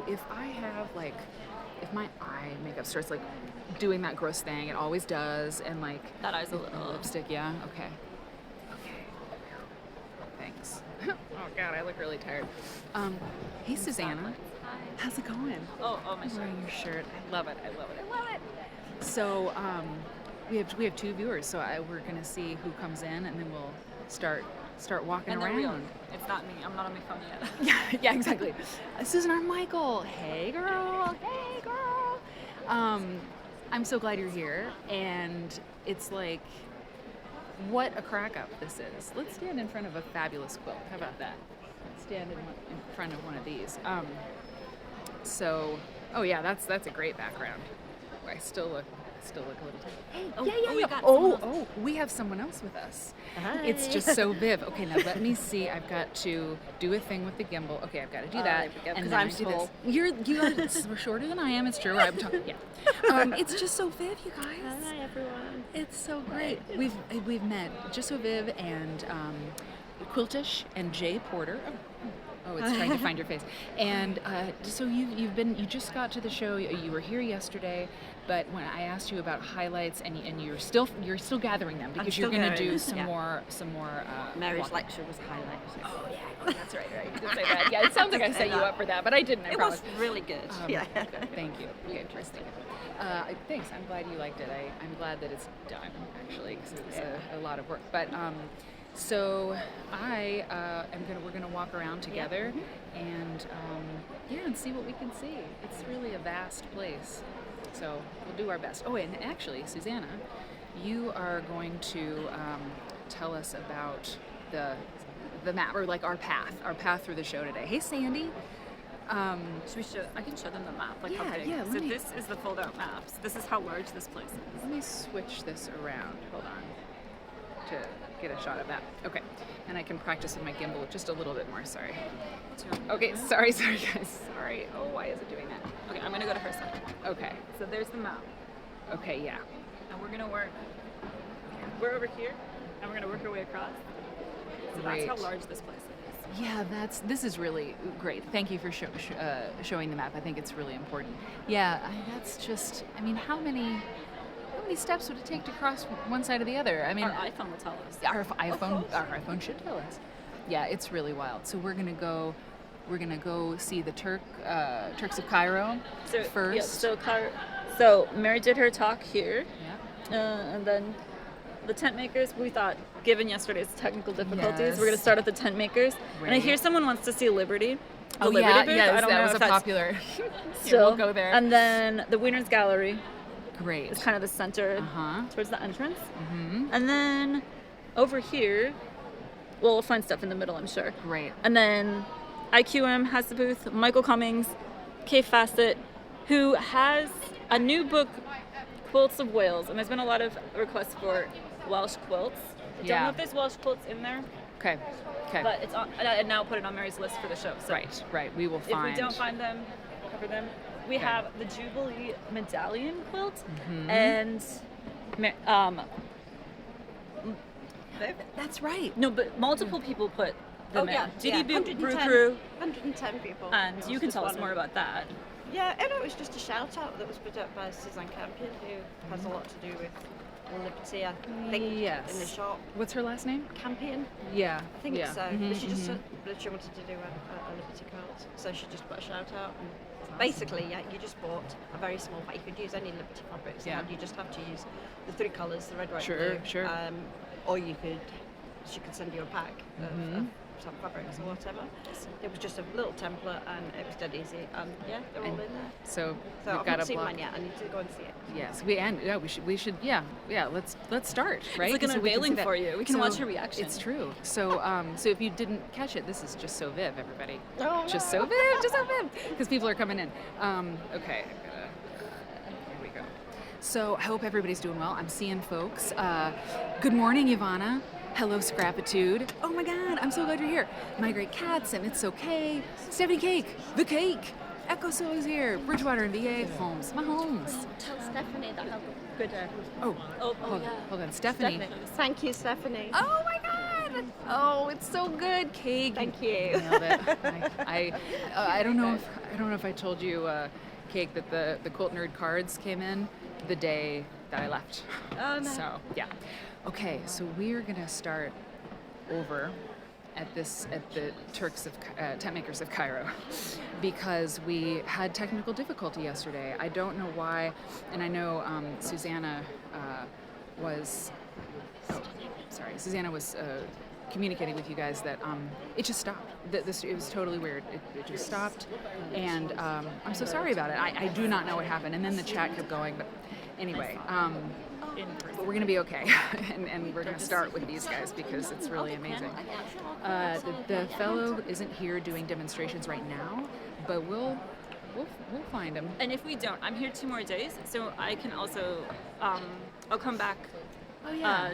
if I have like, if my eye makeup starts like doing that gross thing, it always does, and like That eye's a little lipstick, yeah. Okay. Thanks. Oh God, I look really tired. Hey Susanna, how's it going? Oh, my I'm shirt. wearing your shirt. I love it. So we have two viewers, so we're gonna see who comes in, and then we'll start walking And around. they're real. It's not me. I'm not on my phone yet. Yeah, exactly. Susan Armichael. Hey, girl. I'm so glad you're here, and it's like, what a crack up this is. Let's stand in front of a fabulous quilt. How about that? Stand in front of one of these. Oh yeah, that's a great background. I still look a little tired. We have someone else with us. Hi. It's just so Viv. Okay, now let me see. I've got to do a thing with the gimbal. Okay, I've got to do that. Because I'm small. You're shorter than I am. It's true. I'm talking. Yeah. It's just so Viv, you guys. Hi everyone. It's so great. We've met Just So Viv and Quiltish and Jay Porter. Oh, it's trying to find your face. And so you just got to the show. You were here yesterday, but when I asked you about highlights, and you're still gathering them because you're going to do some more. Mary's lecture was highlighted. Oh yeah, that's right. You did say that. Yeah, it sounds like I set you up for that, but I didn't. I promise. Was really good. Yeah. Thank you. Okay, interesting. Thanks. I'm glad you liked it. I'm glad that it's done actually, because it's a lot of work. But so we're gonna walk around together and see what we can see. It's really a vast place. So we'll do our best. Oh, and actually, Susanna, you are going to tell us about the map, or like our path through the show today. Hey, Sandy. I can show them the map. Like how big. So this is the fold-out maps. This is how large this place is. Let me switch this around. Hold on. To get a shot of that. Okay. And I can practice with my gimbal just a little bit more. Sorry. Okay. Sorry, guys. Sorry. Oh, why is it doing that? Okay, I'm gonna go to her side. Okay. So there's the map. Okay. Yeah. And we're gonna work. We're over here, and we're gonna work our way across. So Great. that's how large this place is. Yeah, this is really great. Thank you for showing the map. I think it's really important. Yeah, that's just. I mean, how many steps would it take to cross one side or the other? I mean, our iPhone will tell us. Our iPhone should tell us. Yeah, it's really wild. So we're gonna go see the Turks of Cairo first. Yeah, so Mary did her talk here. Yeah. And then the tent makers, we thought, given yesterday's technical difficulties, Yes. we're going to start at the tent makers. Right. And I hear someone wants to see Liberty. Oh Liberty yeah, booth. yes, I don't that know was if a that's popular. still. We'll go there. And then the Wieners Gallery Great. is kind of the center Uh-huh. towards the entrance. Mm-hmm. And then over here, we'll find stuff in the middle, I'm sure. Great. And then IQM has the booth. Michael Cummings, Kay Fassett, who has a new book, Quilts of Wales, and there's been a lot of requests for Welsh quilts. I don't know if there's Welsh quilts in there, Okay. but it's on. I now put it on Mary's list for the show. So Right. We will find. if we don't find them, cover them. We have the Jubilee Medallion quilt, and That's right. no, but multiple people put them in. Yeah, GD Brew Crew, 110 people. and you can tell us more about that. Yeah, and it was just a shout out that was put up by Suzanne Campion, who has a lot to do with Liberty, I think, Yes. in the shop. What's her last name? Campion? Yeah. I think so. Mhm, But she just said that she wanted to do a Liberty quilt, so she just put a shout out. And basically, you just bought a very small pack. You could use any Liberty fabrics, and you just have to use the three colours, the red, white, blue. Sure. Or she could send you a pack of some fabrics or whatever. It was just a little template, and it was dead easy. They're all in there. So So we've I've got not a seen block. mine yet. I need to go and see it. Yes, we should. Yeah. Let's start. Right. It's like an So we can see unveiling that. for you. We can watch her reaction. It's true. So so if you didn't catch it, this is Just So Viv, everybody. Oh, Just So Viv, because people are coming in. Okay. Here we go. So I hope everybody's doing well. I'm seeing folks. Good morning, Ivana. Hello, Scrapitude. Oh my God, I'm so glad you're here. My Great Cats and It's Okay. Stephanie Cake, the cake. Echo So is here. Bridgewater and VA, Holmes. My homes. Tell Stephanie that I'll good. Hold on, Stephanie. Thank you, Stephanie. Oh my God. Oh, it's so good, cake. Thank you. Nailed it. I don't know if I told you, cake, that the Quilt Nerd cards came in the day that I left. Oh, no. So yeah. Okay, so we're gonna start over at the tent makers of Cairo, because we had technical difficulty yesterday. I don't know why, and I know Susanna was communicating with you guys that it just stopped. It was totally weird. It just stopped, and I'm so sorry about it. I do not know what happened, and then the chat kept going. But anyway, but we're gonna be okay, and we're gonna start with these guys because it's really amazing. The fellow isn't here doing demonstrations right now, but we'll find him. And if we don't, I'm here 2 more days, so I can also I'll come back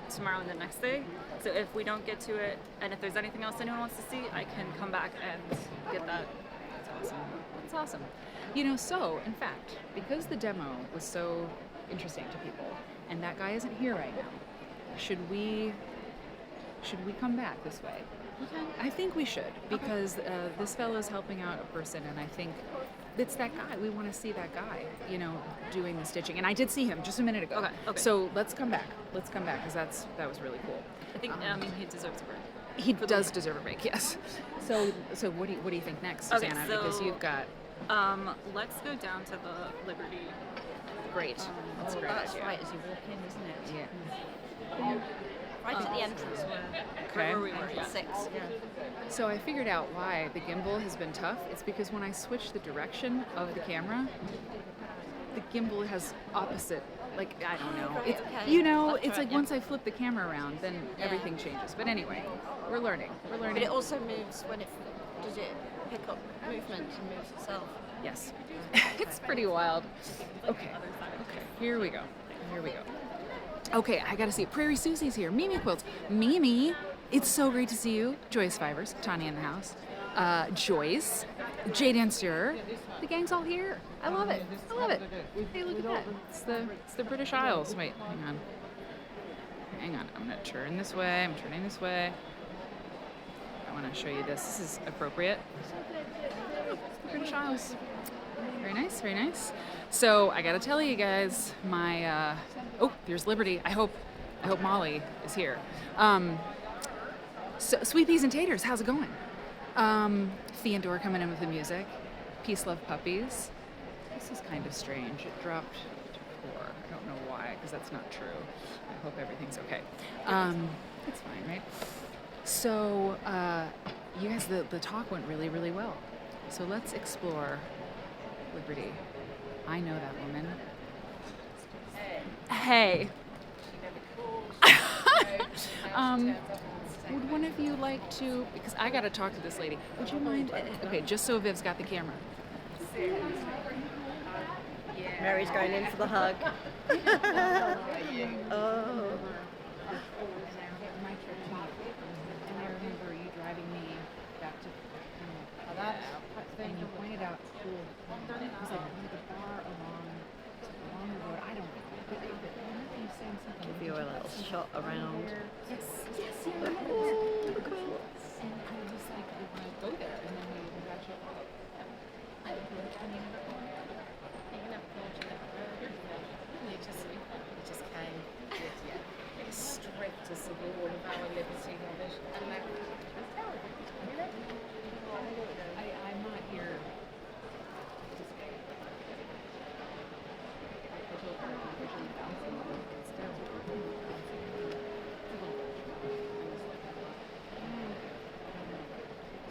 tomorrow and the next day. So if we don't get to it, and if there's anything else anyone wants to see, I can come back and get that. That's awesome. That's awesome. You know, so in fact, because the demo was so interesting to people, and that guy isn't here right now, should we come back this way? Okay. I think we should, because this fellow's helping out a person, and I think it's that guy. We want to see that guy, doing the stitching. And I did see him just a minute ago. Okay. So let's come back. Because that was really cool. I think he deserves a break. He does deserve a break, yes. So what do you think next, Okay, Susanna? so, Because you've got let's go down to the Liberty. great. That's a great That's idea. right as you walk in, isn't it? Yeah. Right at the entrance Okay. Where we were, yeah. 6. Yeah. So I figured out why the gimbal has been tough. It's because when I switch the direction of the camera, the gimbal has opposite. Like, I don't know. Right, It's okay. Left, it's right, like yeah. once I flip the camera around, then Yeah. everything changes. But anyway, we're learning. But it also moves when does it pick up movement and moves itself? Yes. It's pretty wild. Okay. Here we go. Okay, I gotta see it. Prairie Susie's here. Mimi Quilts. Mimi, it's so great to see you. Joyce Fivers, Tanya in the house. Joyce, Jade Ansur. The gang's all here. I love it. Hey, look at that. It's the British Isles. Wait, hang on. I'm gonna turn this way. I'm turning this way. I want to show you this. This is appropriate. Oh, British Isles. Very nice. So I gotta tell you guys, my there's Liberty. I hope Molly is here. So Sweet Peas and Taters, how's it going? Theodore coming in with the music. Peace, Love, Puppies. This is kind of strange. It dropped to 4. I don't know why, because that's not true. I hope everything's okay. It's fine, right? So, you guys, the talk went really, really well. So let's explore Liberty. I know that woman. Hey. Would one of you like to, because I got to talk to this lady. Would you mind? Okay, just so Viv's got the camera. Mary's going in for the hug. Oh. And I remember you driving me back to and you pointed out cool. It was like the bar along the road. I don't know. But I remember you saying something. Give you a little shot around. Yes. And I was like, I want to go there, and then we got you. It just came with strict as the wall of our liberty of it. And that was terrible. I'm not here.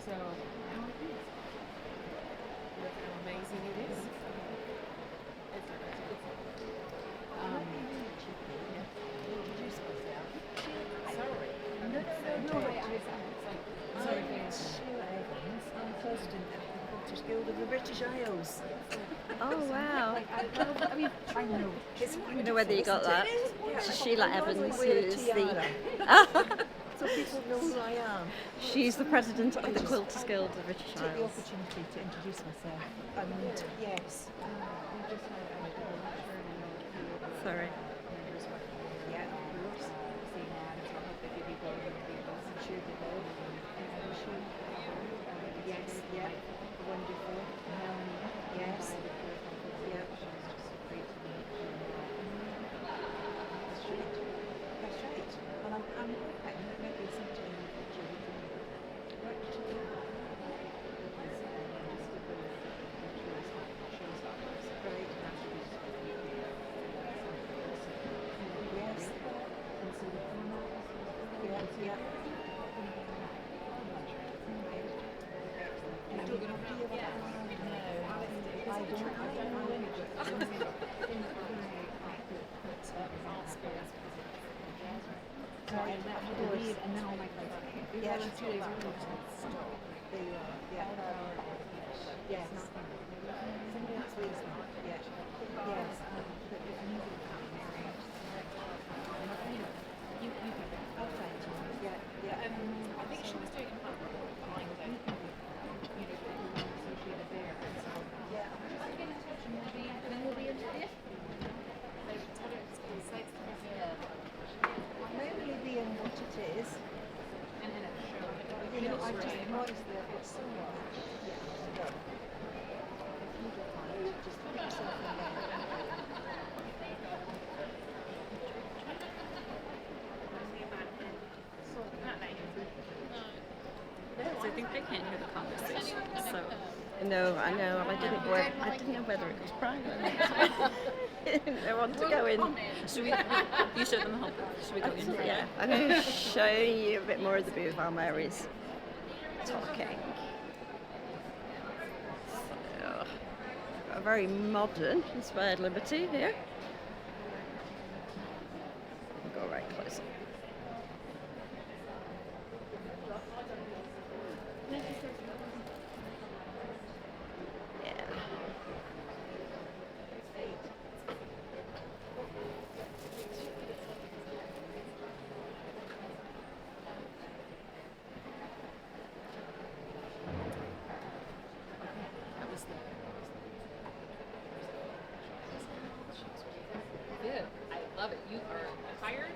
So, Look how amazing it is. Guild of the British Isles. Oh wow. I know. I don't know whether you got that. Sheila Evans, who's the So people know who I am. she's the president of the Quilters Guild of the British Take the Isles. opportunity to introduce myself. And yes, Sorry. yeah, of course. I'm hoping that maybe sometime in the future we can work together. Right. Yes. Yeah. And then all my friends are like, Yeah, "It's 2 days early." There you are. Yeah. Yes. Somebody else leaves me. Yeah. Yes. I'll find you. Yeah. Yeah. I think she was doing a online thing, associated there. And so Yeah. just get in touch and we'll be in touch. So tell her it's sites to visit. I may really be in what it is. And then at the show. You know, I just noticed that it's so much. Yeah. If you don't mind, just put yourself in there. So I think they can't hear the conversation. So No, I know. I didn't know whether it was private. I want to go in. should we? You show them the whole booth. Should we go in for Yeah, I'm going to show you a bit more of the booth while Mary's talking. So, a very modern inspired Liberty here. Go right close. Yeah. That was good. I love it. You are hired.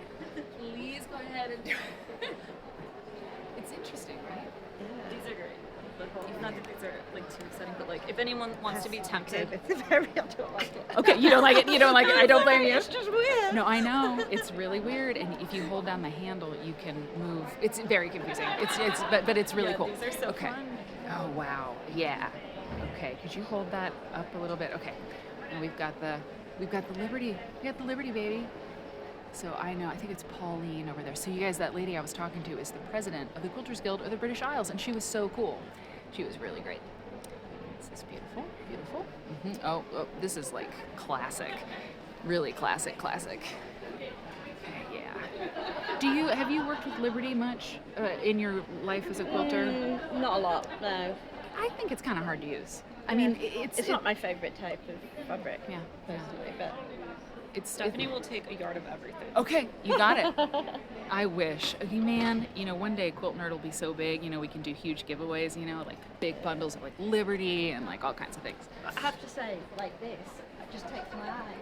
Please go ahead and do it. It's interesting, right? These are great. Not that these are like too exciting, but like if anyone wants to be tempted. It's very, I don't like it. Okay, you don't like it. You don't like it. I don't blame you. It's just weird. No, I know. It's really weird. And if you hold down the handle, you can move. It's very confusing. But it's really Yeah, cool. these are so okay. fun. Oh wow. Yeah. Okay. Could you hold that up a little bit? Okay. And we've got the Liberty. We got the Liberty, baby. So I know. I think it's Pauline over there. So you guys, that lady I was talking to is the president of the Quilters Guild of the British Isles, and she was so cool. She was really great. This is beautiful. Beautiful. Oh, this is like classic. Really classic. Yeah. Have you worked with Liberty much in your life as a quilter? Not a lot, no. I think it's kind of hard to use. I mean, It's not my favourite type of fabric, Yeah. personally, but Stephanie will take a yard of everything. Okay, you got it. I wish. Okay, man, one day Quilt Nerd will be so big, we can do huge giveaways, like big bundles of like Liberty and like all kinds of things. I have to say, like this, it just takes my eye.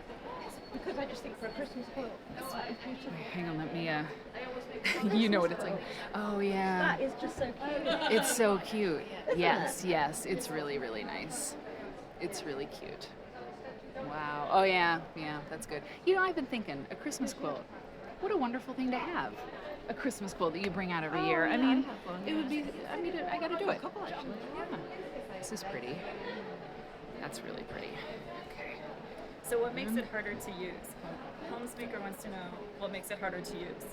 Because I just think for a Christmas quilt, it's beautiful. Hang on, let me, you know what it's like. Oh, yeah. That is just so cute. It's so cute. Yes, it's really, really nice. It's really cute. Wow. Oh, yeah, that's good. I've been thinking, a Christmas quilt, what a wonderful thing to have. A Christmas quilt that you bring out every year. yeah, I mean, I have one, it would be, I gotta do it. A couple, actually. Yeah. This is pretty. That's really pretty. Okay. So what makes it harder to use? Homemaker wants to know what makes it harder to use.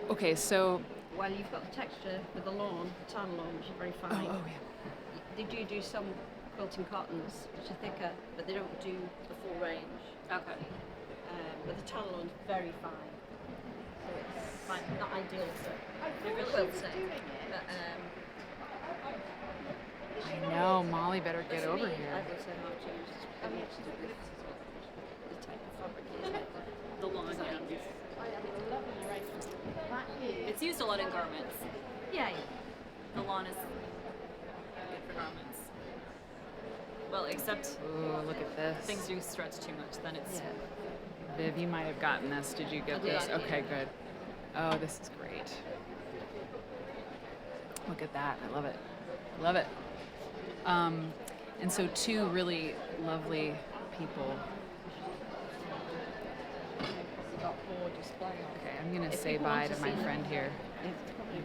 Okay, so. Well, you've got the texture with the lawn, the tan lawn, which is very fine. Oh, yeah. They do some quilting cottons, which are thicker, but they don't do the full range. Okay. But the tan lawn's very fine. So it's fine, not ideal for quilting. But, I know, Molly better get over I here. would say how to use the type of fabric it is. The lawn, yeah. It's used a lot in garments. Yeah, The lawn is good for garments. Well, except Ooh, look at this. things do stretch too much, then it's... Viv, you might have gotten this. Did you get I did. this? Okay, good. Oh, this is great. Look at that. I love it. Love it. And so two really lovely people. We've got gorgeous display. Okay, I'm gonna If say people bye want to to my see friend them. here. It's probably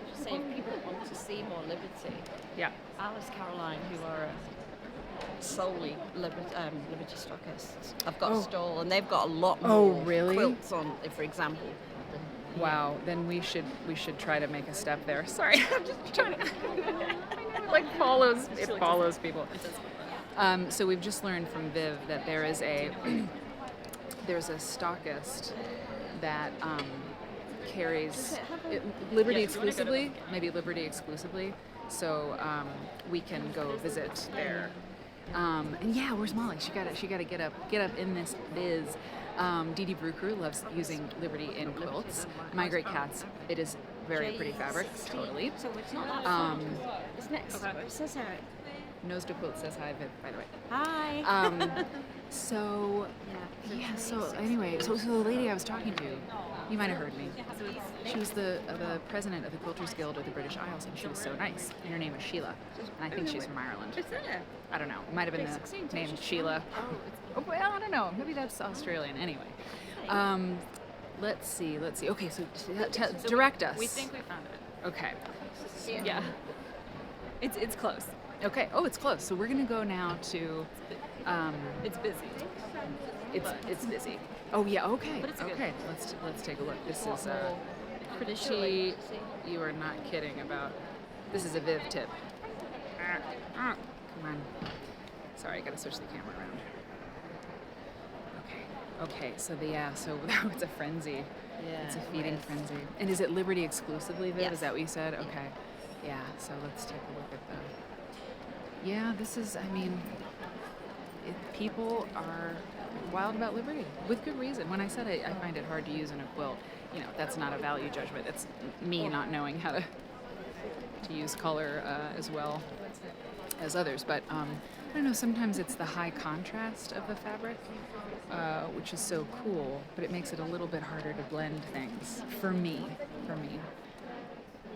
just say if people want to see more Liberty, Yeah. Alice Caroline, who are solely Liberty stockists, I've got Oh. a stall, and they've got a lot Oh, more really? quilts on, for example. Wow. Then we should try to make a step there. Sorry, I'm just trying to. Like follows people. So we've just learned from Viv that there is there's a stockist that carries Liberty exclusively, maybe Liberty exclusively. So we can go visit there. And yeah, where's Molly? She got to get up in this biz. Dee Dee Brew Crew loves using Liberty in quilts. My Great Cats, it is very pretty fabric, totally. So it's not that far. It's next. It says here. Nose to Quilt says hi, Viv, by the way. Hi. So anyway, so the lady I was talking to, you might have heard me. She was the president of the Quilters Guild of the British Isles, and she was so nice. And her name is Sheila, and I think she's from Ireland. Is it? I don't know. It might have been the name Sheila. Oh, well, I don't know. Maybe that's Australian. Anyway, let's see. Okay, so direct us. We think we found it. Okay. Yeah. It's close. Okay. Oh, it's close. So we're gonna go now to. It's busy. It's busy. Oh yeah. Okay. But it's good. Okay. Let's take a look. This is pretty. Shirley. You are not kidding about. This is a Viv tip. Come on. Sorry, I gotta switch the camera around. Okay. So it's a frenzy. Yeah. It's a feeding frenzy. And is it Liberty exclusively, Viv? Yes. Is that what you said? Okay. Yeah. So let's take a look at the. Yeah. This is. I mean. People are wild about Liberty with good reason. When I said I find it hard to use in a quilt, that's not a value judgment. It's me not knowing how to use color as well as others. But I don't know. Sometimes it's the high contrast of the fabric, which is so cool, but it makes it a little bit harder to blend things for me.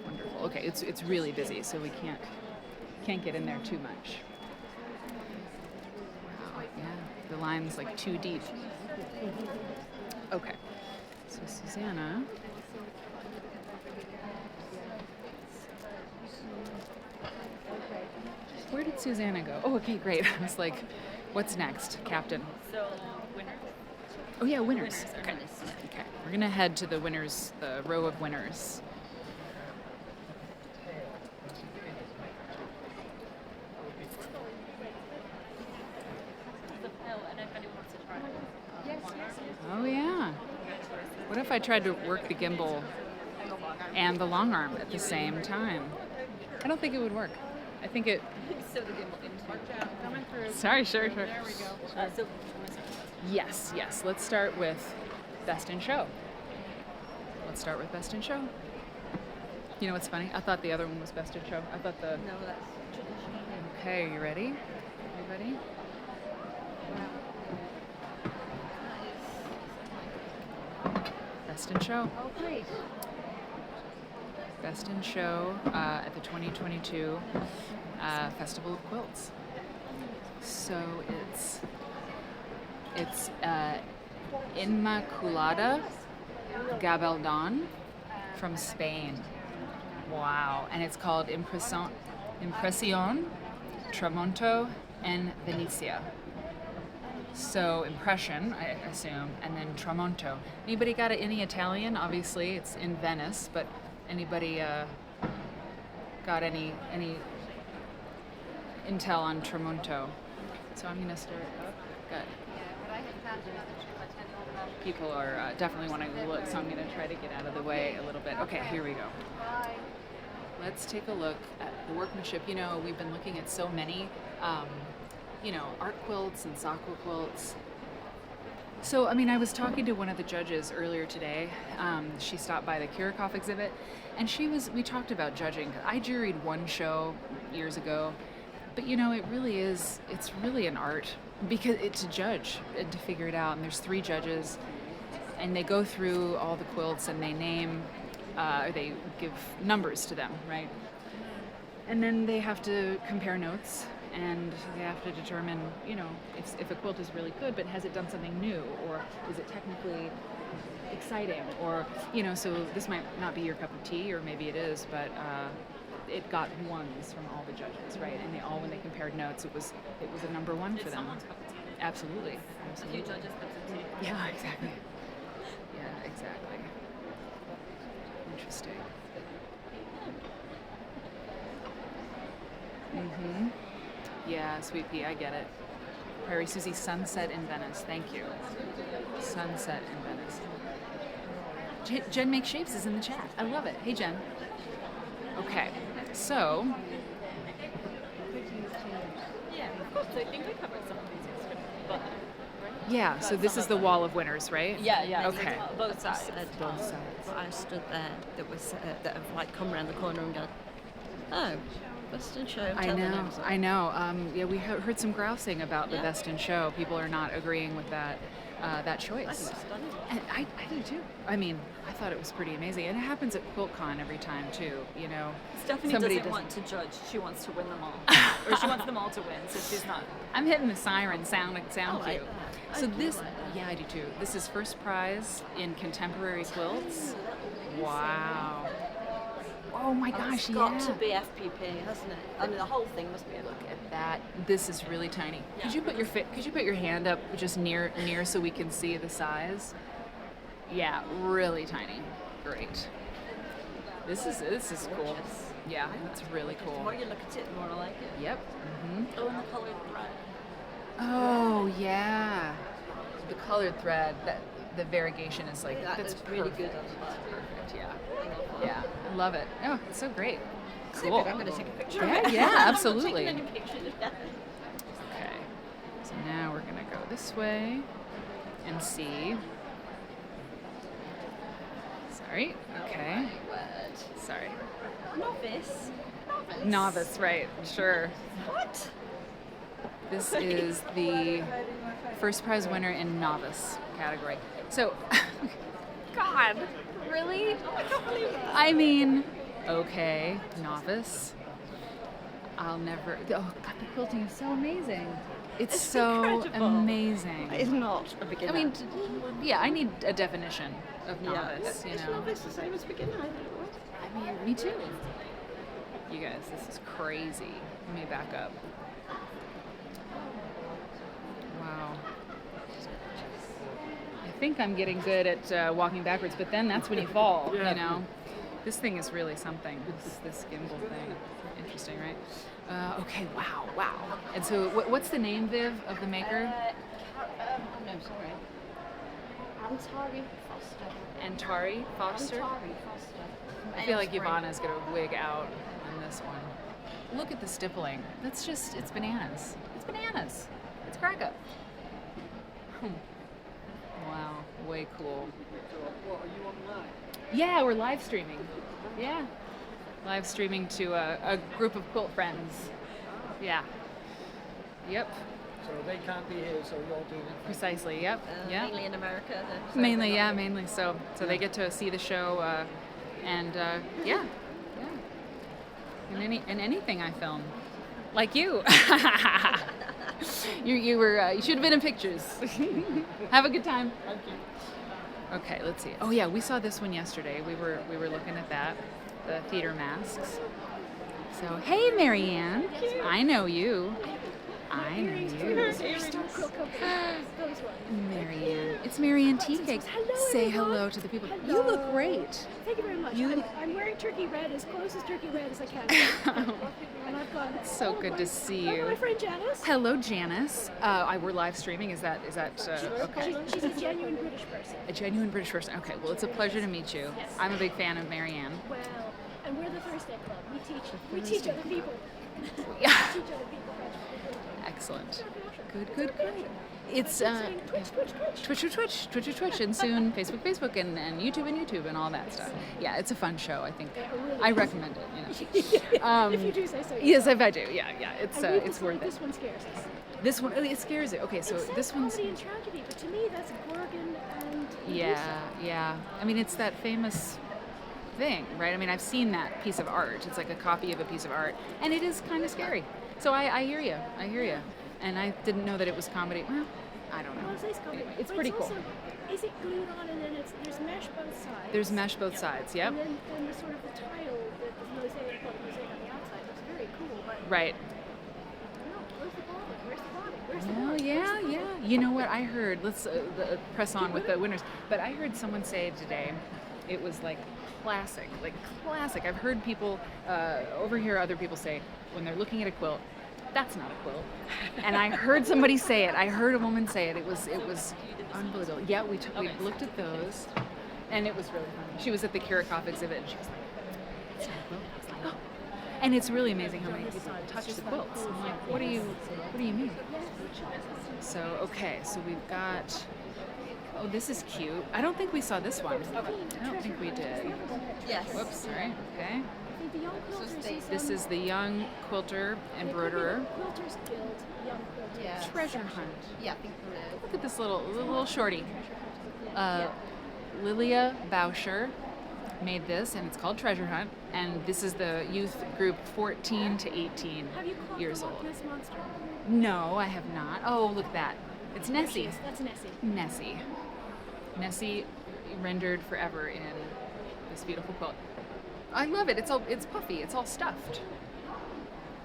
Wonderful. Okay, it's really busy, so we can't get in there too much. Yeah, the line's like too deep. Okay, so Susanna. Where did Susanna go? Oh, okay, great. I was like, what's next, Captain? So, winners? Oh yeah, winners. Okay. Okay, we're gonna head to the winners, the row of winners. And if anyone wants to try it. Oh yeah. What if I tried to work the gimbal and the long arm at the same time? I don't think it would work. I think it. So the gimbal into. Sorry, sure. There we go. So, Yes. Let's start with Best in Show. You know what's funny? I thought the other one was Best in Show. I thought the. No, that's traditional. Okay, you ready? Everybody? Best in Show. Oh, great. Best in Show at the 2022 Festival of Quilts. So it's Inmaculada Gabaldon from Spain. Wow. And it's called Impresión, Tramonto, and Venecia. So impression, I assume, and then Tramonto. Anybody got any Italian? Obviously, it's in Venice, but anybody got any intel on Tramonto? So I'm gonna start up. Good. People are definitely wanting to look, so I'm gonna try to get out of the way a little bit. Okay, here we go. Let's take a look at the workmanship. We've been looking at so many, art quilts and Sakura quilts. So, I was talking to one of the judges earlier today. She stopped by the Kirikoff exhibit, and we talked about judging. I juried one show years ago, but it really is, it's really an art because it's to judge and to figure it out. And there's 3 judges, and they go through all the quilts and they name, or they give numbers to them, right? And then they have to compare notes and they have to determine, you know, if a quilt is really good, but has it done something new, or is it technically exciting, or, you know, so this might not be your cup of tea, or maybe it is, but it got ones from all the judges, right? And they all, when they compared notes, it was a number one for them. Someone's cup of tea. Absolutely. A few judges cups of tea. Yeah, exactly. Yeah, exactly. Interesting. Mm-hmm. Yeah, Sweet Pea, I get it. Prairie Susie, Sunset in Venice. Thank you. Sunset in Venice. Jen Make Shapes is in the chat. I love it. Hey, Jen. Okay, so Yeah, of course. I think we covered some of these yesterday. But yeah, so this is the wall of winners, right? yeah. Okay. Both sides. Both sides. But I stood there that was that have like come around the corner and go, oh, Best in Show. I tell the know, names of it." I know. Yeah, we heard some grousing about the Yeah. Best in Show. People are not agreeing with that choice. I think it's stunning. And I do too. I mean, I thought it was pretty amazing. And it happens at QuiltCon every time too, you know. Stephanie Somebody doesn't want to judge. She wants to win them all. Or she wants them all to win, so she's not. I'm hitting the siren sound I cue. like that. I So do this, like that. yeah, I do too. This is first prize in contemporary quilts. Wow. Oh my gosh, It's got yeah. to be FPP, hasn't it? I mean, the whole thing must be. Look at that. This is really tiny. Could you put your hand up just near so we can see the size? Yeah, really tiny. Great. This is cool. Gorgeous. Yeah, it's really The cool. more you look at it, the more I like it. Yep. Hmm. Oh, and the colored thread. Oh yeah. The colored thread, that the variegation is like That that's is really perfect. good. Perfect. Yeah. Yeah. I love it. Oh, it's so great. Super, Cool. I'm going to take a picture Yeah, of it. yeah, I'm not absolutely. taking any pictures of that. Okay. So now we're gonna go this way and see. Sorry. Okay. Sorry. Novice. Novice, right? Sure. What? This is the first prize winner in novice category. So, God, really? I can't believe that. I mean, okay, novice. I'll never. Oh God, the quilting is so amazing. It's so incredible. amazing. It's not a beginner. I mean, yeah, I need a definition of yeah, novice. You it's know. novice the same as beginner. I think it was. I mean, me too. You guys, this is crazy. Let me back up. Wow. I think I'm getting good at walking backwards, but then that's when you fall, you know? This thing is really something, this gimbal thing. Interesting, right? Okay, wow. And so what's the name, Viv, of the maker? No, sorry. Antari Foster. Antari Foster? Antari Foster. I feel like Yvonne's going to wig out on this one. Look at the stippling. That's just, it's bananas. It's bananas. It's crack up. Wow, way cool. What, are you online? Yeah, we're live streaming. Yeah. Live streaming to a group of quilt friends. Yeah. Yep, So they can't be here, so you're doing it. precisely. Yep. Yeah. Mainly in America. Then, so Mainly, they're yeah, not- mainly. So they get to see the show, and yeah. And anything I film, like you. You should have been in pictures. Have a good time. Thank you. Okay, let's see. Oh yeah, we saw this one yesterday. We were looking at that, the theater masks. So hey, Marianne, I know you. I know you. Marianne, it's Marianne Tea Cake. Say hello to the people. You look great. Thank you very much. You- I'm wearing turkey red, as close as turkey red as I can. And I've got So good to see my you. friend Janice. Hello, Janice. We're live streaming. Is that okay? She's a genuine British person. A genuine British person. Okay, well, it's a pleasure to meet you. I'm a big fan of Marianne. Well, and we're the Thursday Club. We teach other people. Yeah. Teach other people. Excellent. Good. It's Twitch. Twitch, and soon Facebook, and YouTube and all that stuff. Yeah, it's a fun show. I think I recommend it. You know. If you do say so. Yes, if I do. Yeah. It's And we it's worth This it. one scares us. This one, it scares it. Okay, so It says this one's comedy and tragedy, but to me that's Gorgon and yeah. I mean, it's that famous thing, right? I mean, I've seen that piece of art. It's like a copy of a piece of art, and it is kind of scary. So I hear you. I hear you. And I didn't know that it was comedy. Well, I don't know. Well, it says comedy, Anyway, it's but pretty cool. Also, is it glued on and then there's mesh both sides? There's mesh both sides. Yep. And then the sort of the tile, the mosaic, well, the mosaic on the outside looks very cool, but Right. no, where's the body? Where's the body? Where's the Oh body? yeah, yeah. You know what I heard? Let's press on with the winners. But I heard someone say today, it was like classic, like classic. I've heard people over here, other people say when they're looking at a quilt, that's not a quilt. And I heard somebody say it. I heard a woman say it. It was unbelievable. Yeah, we looked at those, and it was really funny. She was at the Kirikoff exhibit, and she was like, it's not a quilt. I was like, oh. And it's really amazing how many people touch the quilts. I'm like, what do you mean? So okay, so we've got. Oh, this is cute. I don't think we saw this one. I don't think we did. Yes. Whoops, sorry. Okay. I think the young quilters This is the young quilter embroiderer. Quilters Guild Young Quilters. Yeah. Treasure hunt. Yeah, I think there is. Look at this little shorty. Lilia Bauscher made this, and it's called Treasure Hunt. And this is the youth group 14 to 18 Have you caught years the Loch old. Ness Monster? No, I have not. Oh, look at that. It's There she Nessie. is. That's Nessie. Nessie. Nessie rendered forever in this beautiful quilt. I love it. It's puffy. It's all stuffed.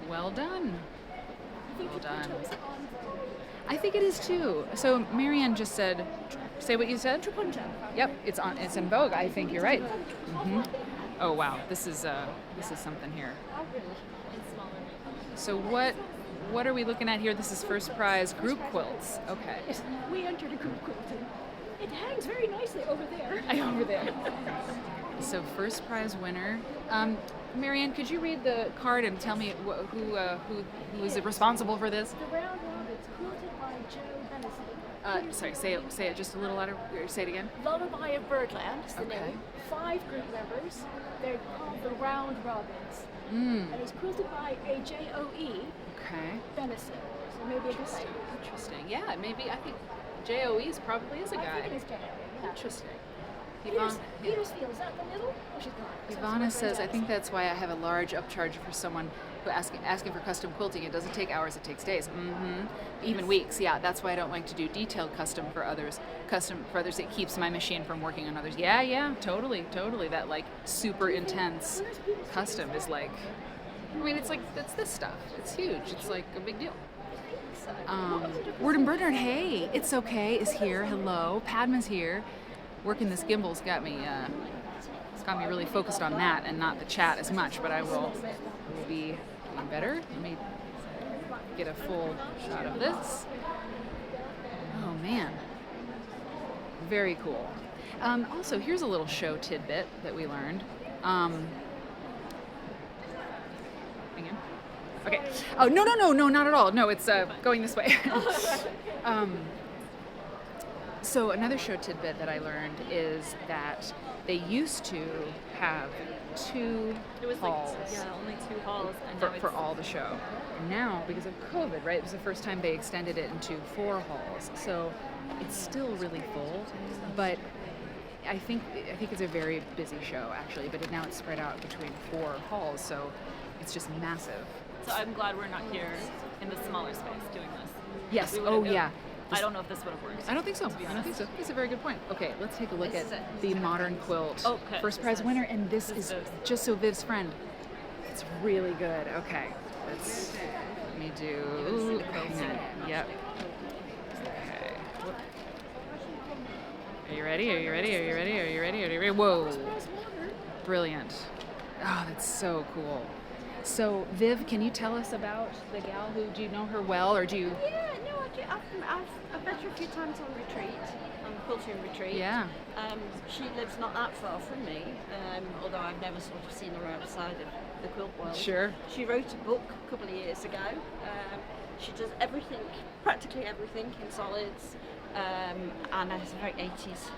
Well done. I think Well the done. Punto is on Vogue. I think it is too. So Marianne just said, say what you said. Trapunto. Yep, it's in Vogue. I think you're right. Hmm. Oh wow, this is something here. So what are we looking at here? This is first prize group quilts. Okay. Yes, we entered a group quilting. It hangs very nicely over there. Over there. So first prize winner. Marianne, could you read the card and tell me who is responsible for this? The round robin's quilted by Joe Hennessy. Sorry, say it just a little louder. Say it again. Lullaby of Birdland is the Okay. name. 5 group members. They're called the Round Robins. Mm. And it's quilted by a J-O-E Okay. Benison. So maybe a guy. Interesting. Yeah, maybe I think J.O.E.'s probably is a I guy. think it is J-O-E. Yeah. Interesting. Petersfield, is that the middle? Oh, she's gone. Ivana says, I think that's why I have a large upcharge for someone who asking for custom quilting. It doesn't take hours, it takes days. Mm-hmm. Even weeks, yeah. That's why I don't like to do detailed custom for others. It keeps my machine from working on others. Yeah, totally. That like super intense custom is like, I mean, it's this stuff. It's huge. It's like a big deal. Word and Bernard, hey, it's okay, is here. Hello, Padma's here. Working this gimbal's got me. It's got me really focused on that and not the chat as much. But I will be doing better. Let me get a full shot of this. Oh man, very cool. Also, here's a little show tidbit that we learned. Again. Okay. Oh no, not at all. No, it's going this way. So another show tidbit that I learned is that they used to have 2 halls only 2 halls, and for all the show. And now, because of COVID, right, it was the first time they extended it into 4 halls. So it's still really full, but I think it's a very busy show actually. But now it's spread out between 4 halls, so it's just massive. So I'm glad we're not here in the smaller space doing this. Yes. We Oh would've- yeah. I don't know if this would have worked. I don't think so. That's a very good point. Okay, let's take a look at the modern quilt. Okay. First prize winner, and this is Viv's. just so Viv's friend. It's really good. Okay, let me do. Hang on. Yep. Okay. Are you ready? Whoa! Brilliant. Oh, that's so cool. So Viv, can you tell us about the gal who? Do you know her well, or do you? Yeah, no, I do. I've met her a few times on retreat, on quilting retreat. Yeah. She lives not that far from me, although I've never sort of seen her outside of the quilt world. Sure. She wrote a book a couple of years ago. She does everything, practically everything in solids, and has a very 80s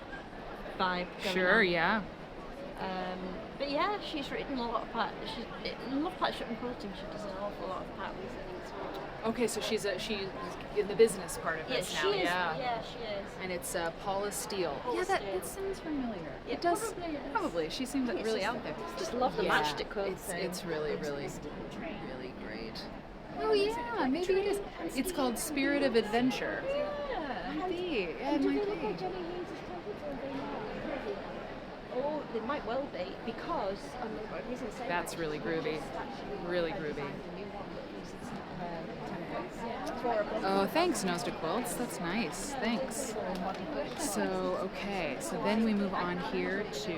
vibe going Sure. on. Yeah. But yeah, she's written a lot of patchwork and quilting. She does an awful lot of patterns and things. Okay, so she's in the business part of this Yes, now. she is. Yeah. Yeah, she is. And it's Paula Steele. Paula Yeah, that Steele. sounds familiar. Yeah, It does. probably, yes. Probably. She seems like It's really just out there. Just love the Yeah, matchstick quilt thing. It's really great. Oh yeah, maybe it is. It's called Spirit of Adventure. Yeah. Might be. Yeah, it And do might they look be. like Jenny Hayes' templates, or are they not? Oh, they might well be because the reason I say That's that really is groovy. actually Really I groovy. designed a new one that uses templates for a book. Oh, thanks, Nose to Quilts. That's nice. Thanks. So, okay. So then we move on here to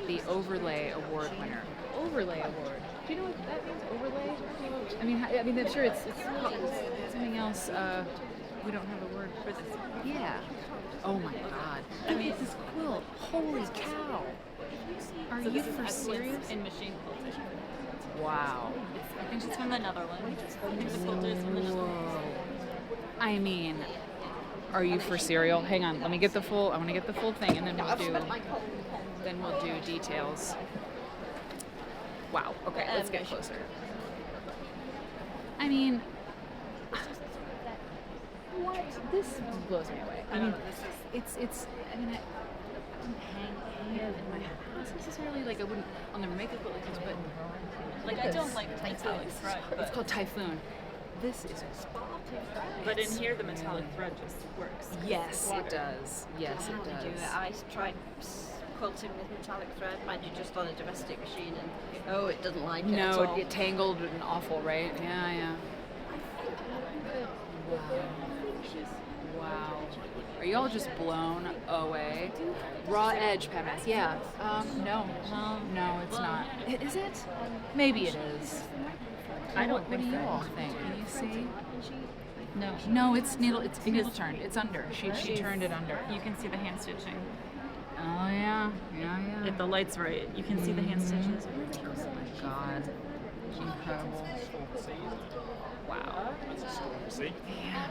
the Overlay Award winner. Overlay Award. Do you know what that means? Overlay? I mean, I'm sure it's something else. We don't have a word for this. Yeah. Oh my God. Look at this quilt. Holy cow. Are So you this is for excellence serious? in machine quilting. Wow. I think she's from the Netherlands. I think the quilter is from the Netherlands. Whoa. I mean, are you for cereal? Hang on, let me get the full. I want to get the full thing, and then we'll do details. Wow. Okay, let's get closer. I mean, what? This blows me away. I mean, it's. I mean, I wouldn't hang it in my house necessarily. Like, I'll never make a quilt like this, but Like, I don't like metallic thread, it's but, called Typhoon. This is. but in here the metallic thread just works. Yes, it does. Yes, it Do it. does. I tried quilting with metallic thread, mind you, just on a domestic machine, and it doesn't like it at No, all. it tangled and awful, right? Yeah, yeah. Wow. Are you all just blown away? Raw edge patterns. Yeah. No, it's not. Is it? Maybe it is. I don't What do think you so. all think? Can you see? No. No, it's needle. It's needle turned. It's under. She turned it under. You can see the hand stitching. Oh yeah, yeah. If the light's right, you can see the hand stitches. Oh my God. Incredible. Wow. Yeah.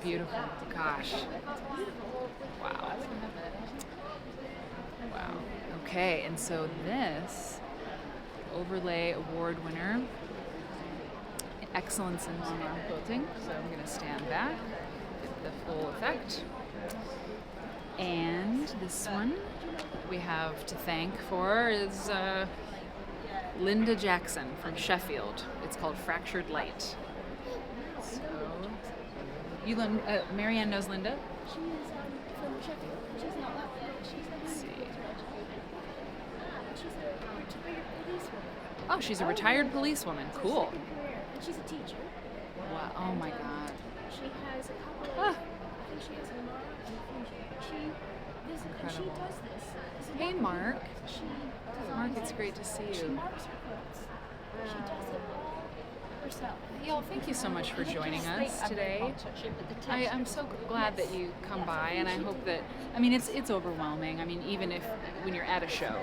Beautiful. Gosh. Wow. Wow. Okay, and so this Overlay Award winner, Excellence in Long-Arm Quilting. So I'm going to stand back, get the full effect. And this one we have to thank for is Linda Jackson from Sheffield. It's called Fractured Light. So, Marianne knows Linda? She is from Sheffield. She's not that big. Let's see. She's a retired policewoman. Oh, she's a retired policewoman. Cool. Second career. And she's a teacher. Wow. Oh my God. She has a couple Ah. of, I think she has a Mara and a Fuji. And she Incredible. does this. This is Hey, not- Mark. She Mark, designs it's it. great to see She you. marks her quilts. She does it all herself. Y'all, thank you so much for joining us today. I'm so glad that you come by, and I hope that, I mean, it's overwhelming. I mean, even if when you're at a show,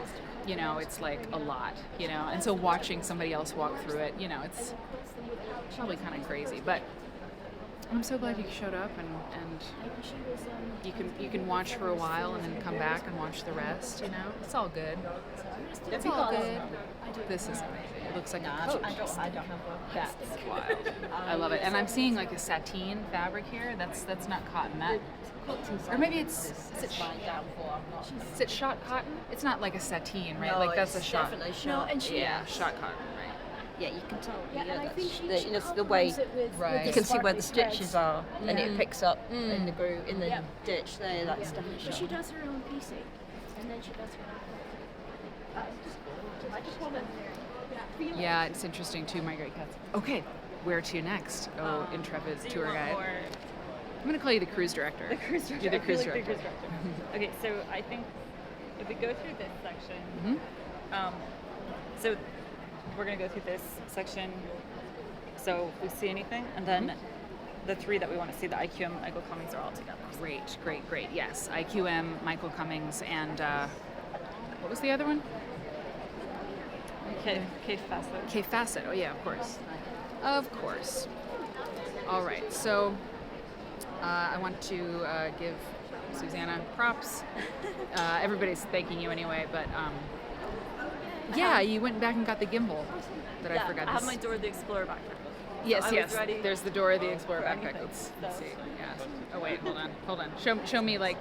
you know, it's like a lot, you know, and so watching somebody else walk through it, you know, it's probably kind of crazy, but I'm so glad you showed up, and She was, you can watch for a while and then come back and watch the rest, you know, it's all good. It's all good. This is amazing. It looks like a coat. I don't have one. That's wild. I love it. And I'm seeing like a sateen fabric here. That's not cotton. That, or maybe is it shot cotton? It's not like a sateen, right? No, like that's a it's shot. definitely No, shot. and she Yeah, shot cotton, right? Yeah, you can tell. Yeah, and I think she the way complements it with Right. you the can see where the sparkly stitches threads. are, and it picks up in the groove in the Yeah. ditch there. That's definitely But shot. she does her own piecing, and then she does her own. I just hold it there. Yeah, it's interesting too. My great cats. Okay, where to next? Oh, intrepid Do you tour want guide. more? I'm gonna call you the cruise director. The cruise director. You're the I feel cruise like the director. cruise director. Okay, so I think if we go through this section, Mhm. so we're gonna go through this section. So if we see anything, and then the three that we want to see, the IQM, Michael Cummings, are all together. Great. Yes, IQM, Michael Cummings, and what was the other one? Okay, Facet. K Facet. Oh yeah, of course. Of course. All right. So I want to give Susanna props. Everybody's thanking you anyway, but yeah, you went back and got the gimbal that I forgot. I have to my Dora the Explorer backpack. Yes, I was yes. ready There's the Dora the Explorer for backpack. anything, Let's so. see. Yeah. Oh wait, hold on. Show me like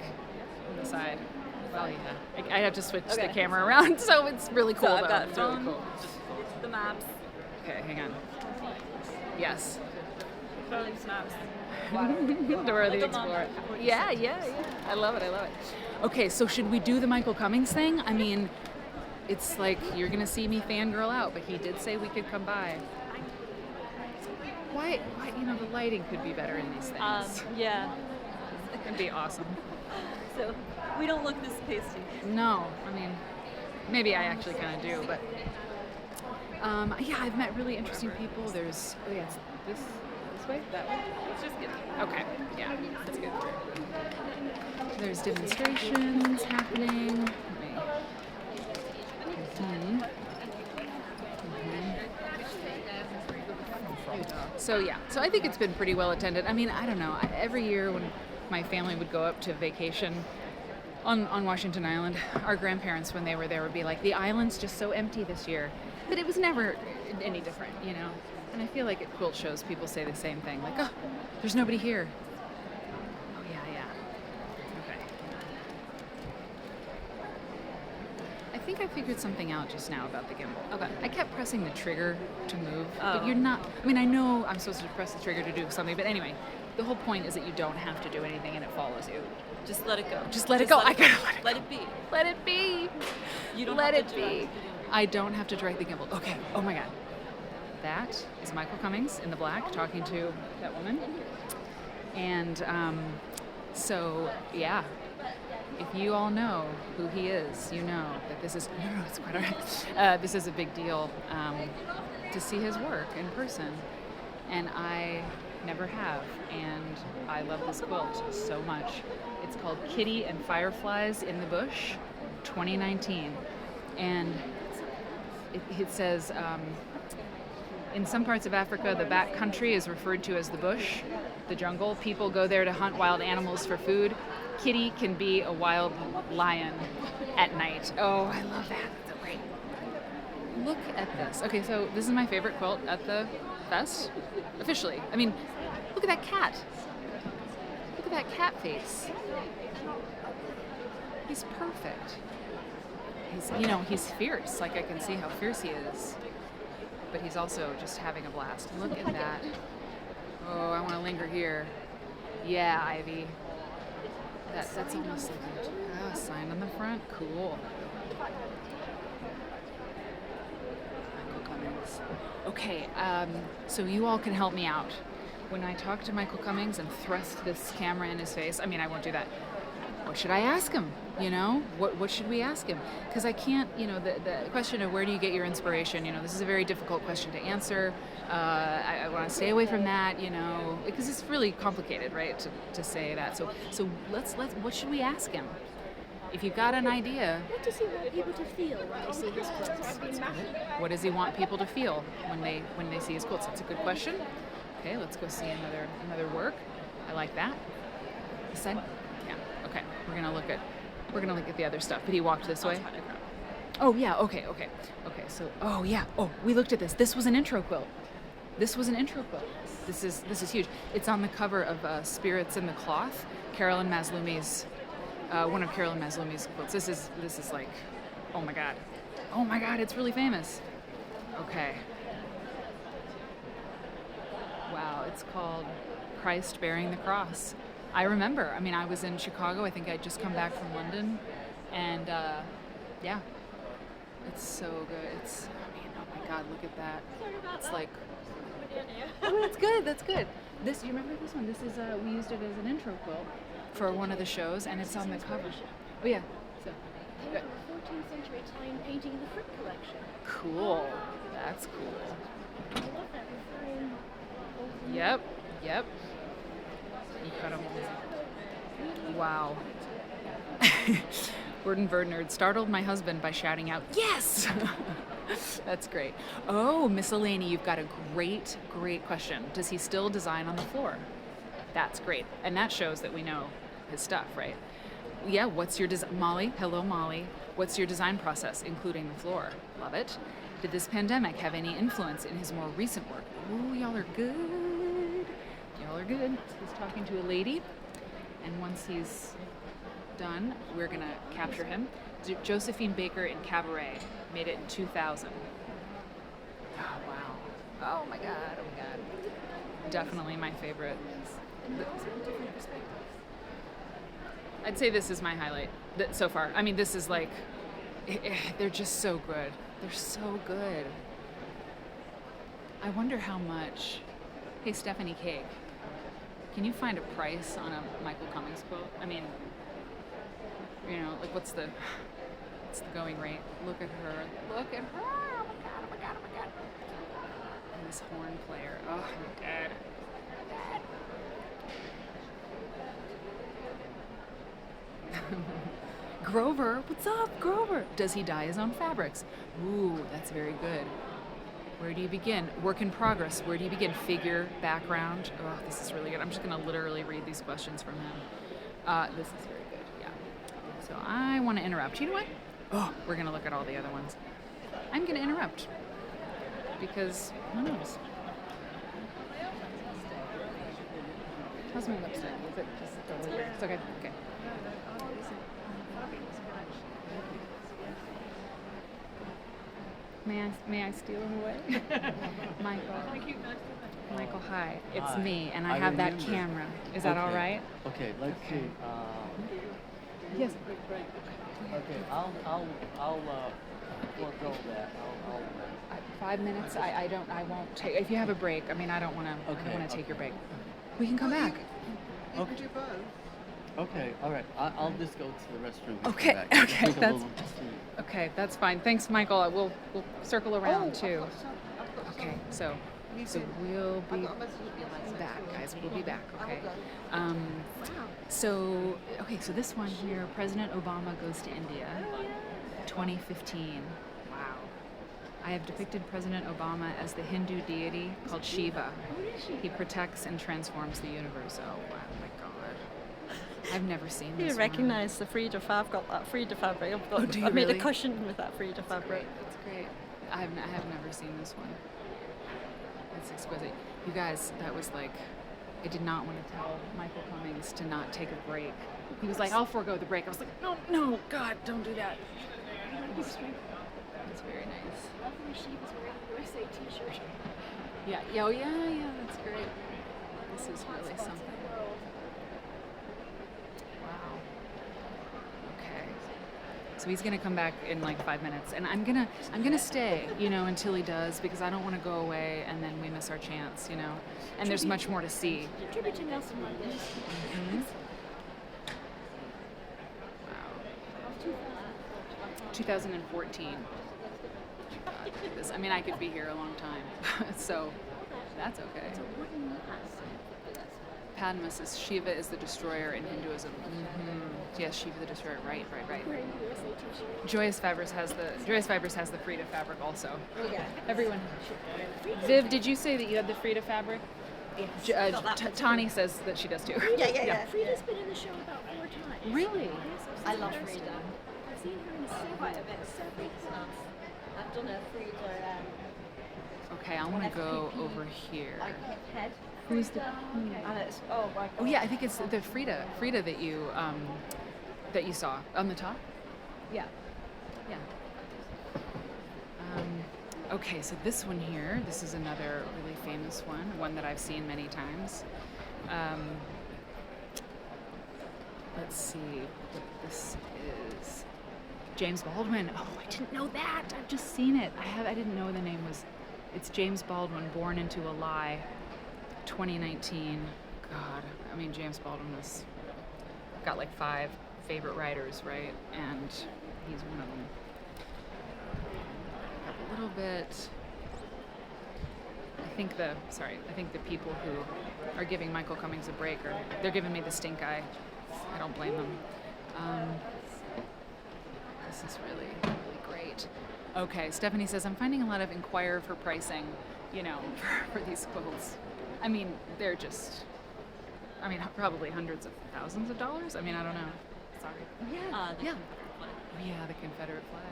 on the side. Well, yeah. I have to switch the Okay. camera around, so it's really cool. So I've though. got It's really phone, cool. the maps, Okay, hang on. Yes. Charlie Snaps. Dora the Like a mom. Explorer. Yeah. I love it. Okay, so should we do the Michael Cummings thing? I mean, it's like you're gonna see me fangirl out, but he did say we could come by. Why? The lighting could be better in these things. Yeah. It'd be awesome. So we don't look this pasty. No, I mean, maybe I actually kind of do, but yeah, I've met really interesting people. There's, this way, that way. Let's just get Okay, yeah, that's good. There's demonstrations happening. So yeah, so I think it's been pretty well attended. I mean, I don't know. Every year when my family would go up to vacation on Washington Island, our grandparents, when they were there, would be like, the island's just so empty this year. But it was never any different, And I feel like at quilt shows, people say the same thing, like, oh, there's nobody here. Oh, yeah. Okay. I think I figured something out just now about the gimbal. Okay. I kept pressing the trigger to move, Oh. but you're not, I mean, I know I'm supposed to press the trigger to do something, but anyway, the whole point is that you don't have to do anything and it follows you. Just let it go. Just let it go. I gotta let it be. Let it be. You don't Let have it to be. I don't have to direct the gimbal. Okay. Oh my God. That is Michael Cummings in the black talking to that woman. And so, yeah. If you all know who he is, you know that this is, no, it's quite all right. This is a big deal to see his work in person. And I never have. And I love this quilt so much. It's called Kitty and Fireflies in the Bush, 2019. And it says, in some parts of Africa, the back country is referred to as the bush, the jungle. People go there to hunt wild animals for food. Kitty can be a wild lion at night. Oh, I love that. That's so great. Look at this. Okay, so this is my favorite quilt at the fest, officially. I mean, look at that cat. Look at that cat face. He's perfect. He's fierce. Like, I can see how fierce he is. But he's also just having a blast. Look at that. Oh, I want to linger here. Yeah, Ivy. That's almost like a sign on the front. Cool. Michael Cummings. Okay, so you all can help me out. When I talk to Michael Cummings and thrust this camera in his face, I mean, I won't do that. What should I ask him? What should we ask him? Because I can't, the question of where do you get your inspiration, this is a very difficult question to answer. I want to stay away from that, because it's really complicated, right, to say that. So let's what should we ask him? If you've got an idea. What does he want people to feel when they see his quilts? What does he want people to feel when they see his quilts? That's a good question. Okay, let's go see another work. I like that. This side? Yeah. Okay. We're gonna look at the other stuff. But he walked this way. Oh yeah. Okay. So we looked at this. This was an intro quilt. This is huge. It's on the cover of Spirits in the Cloth, Carolyn Maslumi's, one of Carolyn Maslumi's quilts. This is like, oh my god, it's really famous. Okay. Wow, it's called Christ Bearing the Cross. I remember. I mean, I was in Chicago. I think I'd just come back from London, and yeah, it's so good. Oh my God, look at that. It's like, oh, that's good. This, you remember this one? This is we used it as an intro quilt for one of the shows, and it's on the cover. Oh yeah. So, good. 14th century Italian painting in the Frick collection. Cool. That's cool. I love that referring. Yep. Incredible. Wow. Quilt Nerd startled my husband by shouting out, "Yes!" That's great. Oh, Miss Elaney, you've got a great question. Does he still design on the floor? That's great. And that shows that we know his stuff, right? Yeah, what's your design? Molly, hello Molly. What's your design process, including the floor? Love it. Did this pandemic have any influence in his more recent work? Ooh, y'all are good. He's talking to a lady, and once he's done, we're gonna capture him. Josephine Baker in Cabaret made it in 2000. Oh, wow. Oh my god, oh my god. Definitely my favorite. I'd say this is my highlight so far. I mean, this is like, they're just so good. They're so good. I wonder how much. Hey, Stephanie Cake, can you find a price on a Michael Cummings quilt? I mean, you know, like what's the going rate? Look at her. Look at her. Oh my god, oh my god, oh my god. And this horn player. Oh my god. Grover, what's up, Grover? Does he dye his own fabrics? Ooh, that's very good. Where do you begin? Work in progress. Where do you begin? Figure, background. Oh, this is really good. I'm just going to literally read these questions from him. This is very good, yeah. So I want to interrupt. You know what? Oh, we're going to look at all the other ones. I'm going to interrupt because who knows? How's my lipstick? Is it just totally? It's okay. Okay. May I steal him away? Michael, hi. It's Hi. me, and I I have that remember. camera. Is that all Okay. right? Okay, let's see. Yes. Okay, I'll forego that. I'll 5 minutes. I won't take. If you have a break, I mean, I don't want to. I Okay, don't want to take your okay. break. We can come back. Okay. Okay, all right. I'll just go to the restroom. and Okay, come back. okay, Take a that's- little sleep. Okay, that's fine. Thanks, Michael. We'll circle around too. Okay, so we'll be back, guys. We'll be back. Okay. So this one here, President Obama goes to India, 2015. Wow. I have depicted President Obama as the Hindu deity called Shiva. He protects and transforms the universe. Oh wow, my God. I've never seen this You one. recognise the Frida I've got that Frida fabric. Oh, do you I made really? a cushion with that Frida fabric. That's great. I have never seen this one. It's exquisite. You guys, that was like, I did not want to tell Michael Cummings to not take a break. He was like, I'll forego the break. I was like, no, God, don't do that. It's very nice. Lovely she was wearing a USA t-shirt. Yeah, that's great. This is really something. Wow. Okay. So he's gonna come back in like 5 minutes, and I'm gonna stay, until he does, because I don't want to go away and then we miss our chance, And there's much more to see. Tribute to Nelson Mandela. Mm-hmm. Wow. 2014. This, I mean, I could be here a long time, so that's okay. It's a wooden mask. Padma says Shiva is the destroyer in Hinduism. Mm-hmm. Yes, Shiva the destroyer. Right. Wearing a USA t-shirt. Joyous Fibers has the Frida fabric also. Yeah. Everyone. Viv, did you say that you had the Frida fabric? Yes. Tani says that she does too. Yeah. Frida's been in the show about 4 times. Really? Yes, I I've love seen her Frida. stuff. I've seen her in Quite a bit. several times. I've done a Frida Okay, I want to go over here. head. Who's the? And it's, oh my God. Oh yeah, I think it's the Frida that you saw on the top. Yeah. Yeah. Okay, so this one here, this is another really famous one that I've seen many times. Let's see what this is. James Baldwin. Oh, I didn't know that. I've just seen it. I didn't know the name was. It's James Baldwin, Born into a Lie, 2019. God, I mean, James Baldwin was got like 5 favorite writers, right? And he's one of them. A little bit. I think the people who are giving Michael Cummings a break they're giving me the stink eye. I don't blame them. This is really, really great. Okay, Stephanie says, I'm finding a lot of inquire for pricing, for these quilts. I mean, they're just, probably hundreds of thousands of dollars. I mean, I don't know. Sorry. Yeah. Oh, yeah, the Confederate flag.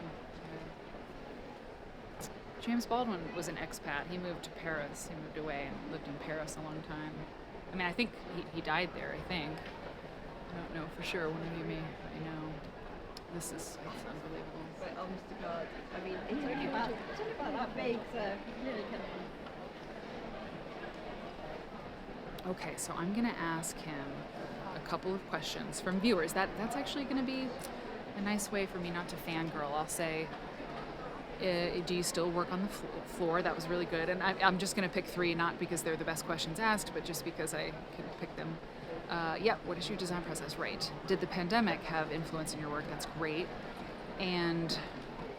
Yeah. James Baldwin was an expat. He moved to Paris. He moved away and lived in Paris a long time. I mean, I think he died there, I think. I don't know for sure. One of you may know. It's unbelievable. But honest to God, I mean, it's only about that big, so really can. Okay, so I'm gonna ask him a couple of questions from viewers. That's actually gonna be a nice way for me not to fangirl. I'll say, do you still work on the floor? That was really good. And I'm just gonna pick 3, not because they're the best questions asked, but just because I can pick them. Yeah, what is your design process? Right. Did the pandemic have influence in your work? That's great. And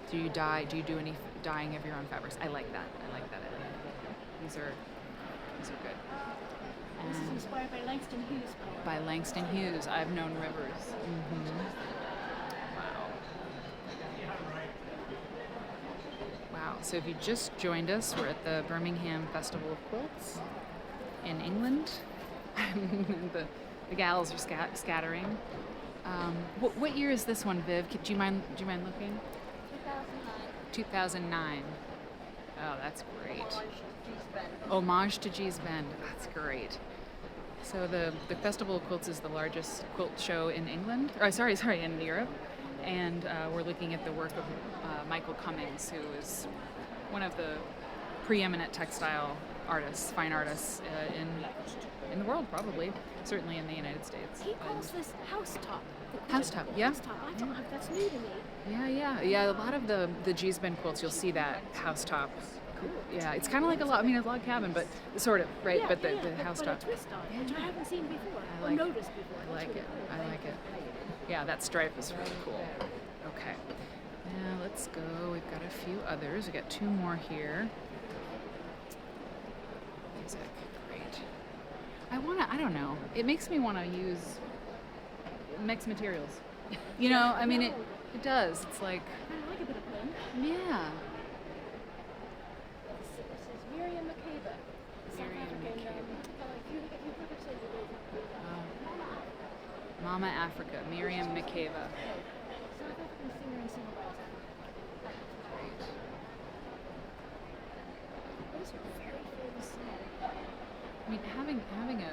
do you dye? Do you do any dyeing of your own fabrics? I like that. These are good. This is And inspired by Langston Hughes' poem. by Langston Hughes, I've known rivers. Wow. So if you just joined us, we're at the Birmingham Festival of Quilts in England. the gals are scattering. What year is this one, Viv? Do you mind looking? 2009. Oh, that's great. Homage to G's Bend. That's great. So the Festival of Quilts is the largest quilt show in England. Or sorry, in Europe. And we're looking at the work of Michael Cummings, who is one of the preeminent textile artists, fine artists in the world, probably. Certainly in the United States. He calls this housetop. Housetop, yeah. Housetop. I don't have, that's new to me. Yeah. A lot of the G's Bend quilts, you'll see that housetop. Yeah, it's kind of like a log cabin, but sort of, right? Yeah, but the but housetop. a twist on it, which I haven't seen before I or like noticed before. I That's like it. really I like it. Yeah, that stripe is really cool. Okay. Now let's go. We've got a few others. We got 2 more here. Music, great. I don't know. It makes me want to use mixed materials. You know, I mean, it does. It's like, I like a bit of blend. yeah. This is Miriam Makeba, South African. If you look up say Mama Africa, Miriam Makeba. South African singer and songwriter. What is her very famous song? I mean, having a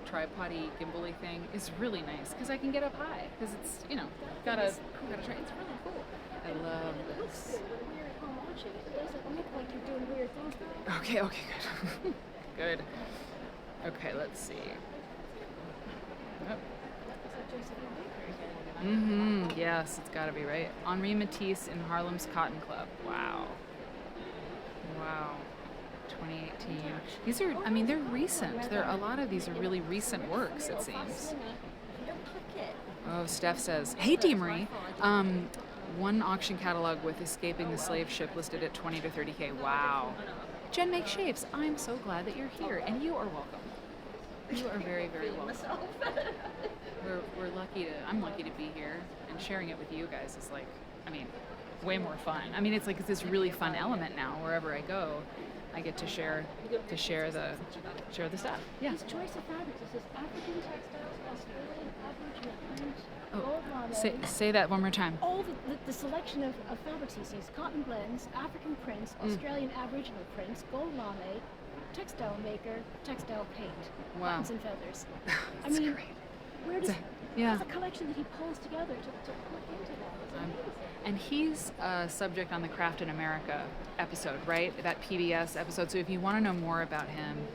tripod-y, gimbal-y thing is really nice because I can get up high because it's, gotta try. It's really cool. I love It looks this. good when we're at home watching it. It doesn't look like you're doing weird things with it. Okay, good. Good. Okay, let's see. Oh. It's like Josephine Baker again. Yes, it's gotta be right. Henri Matisse in Harlem's Cotton Club. Wow. 2018. These are, they're recent. A lot of these are really recent works, it seems. Oh, Steph says, hey, Dee Marie. One auction catalog with Escaping the Slave Ship listed at 20 to 30K. Wow. Jen Makes Shapes, I'm so glad that you're here, and you are welcome. You are very, very welcome. I'm lucky to be here, and sharing it with you guys is like, way more fun. It's like this really fun element now. Wherever I go, I get to share the stuff. Yeah. His choice of fabrics is African textiles, Australian, Aboriginal print, gold lame. Say that one more time. All the selection of fabrics he sees: cotton blends, African prints, Australian Aboriginal prints, gold lame, textile maker, textile paint, Wow. buttons and feathers. That's great. Where does Yeah. that's a collection that he pulls together to put into that. It's amazing. And he's a subject on the Craft in America episode, right? That PBS episode. So if you want to know more about him,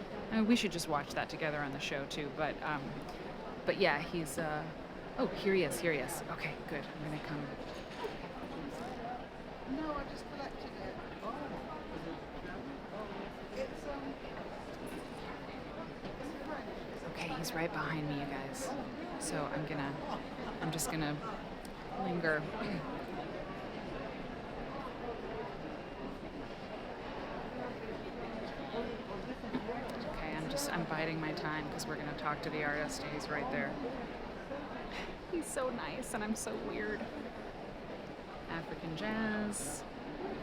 we should just watch that together on the show too. But yeah, he's. Oh, here he is. Okay, good. I'm gonna come. No, I just collected it. Okay, he's right behind me, you guys. So I'm just gonna linger. Okay, I'm biding my time because we're gonna talk to the artist. He's right there. He's so nice, and I'm so weird. African jazz.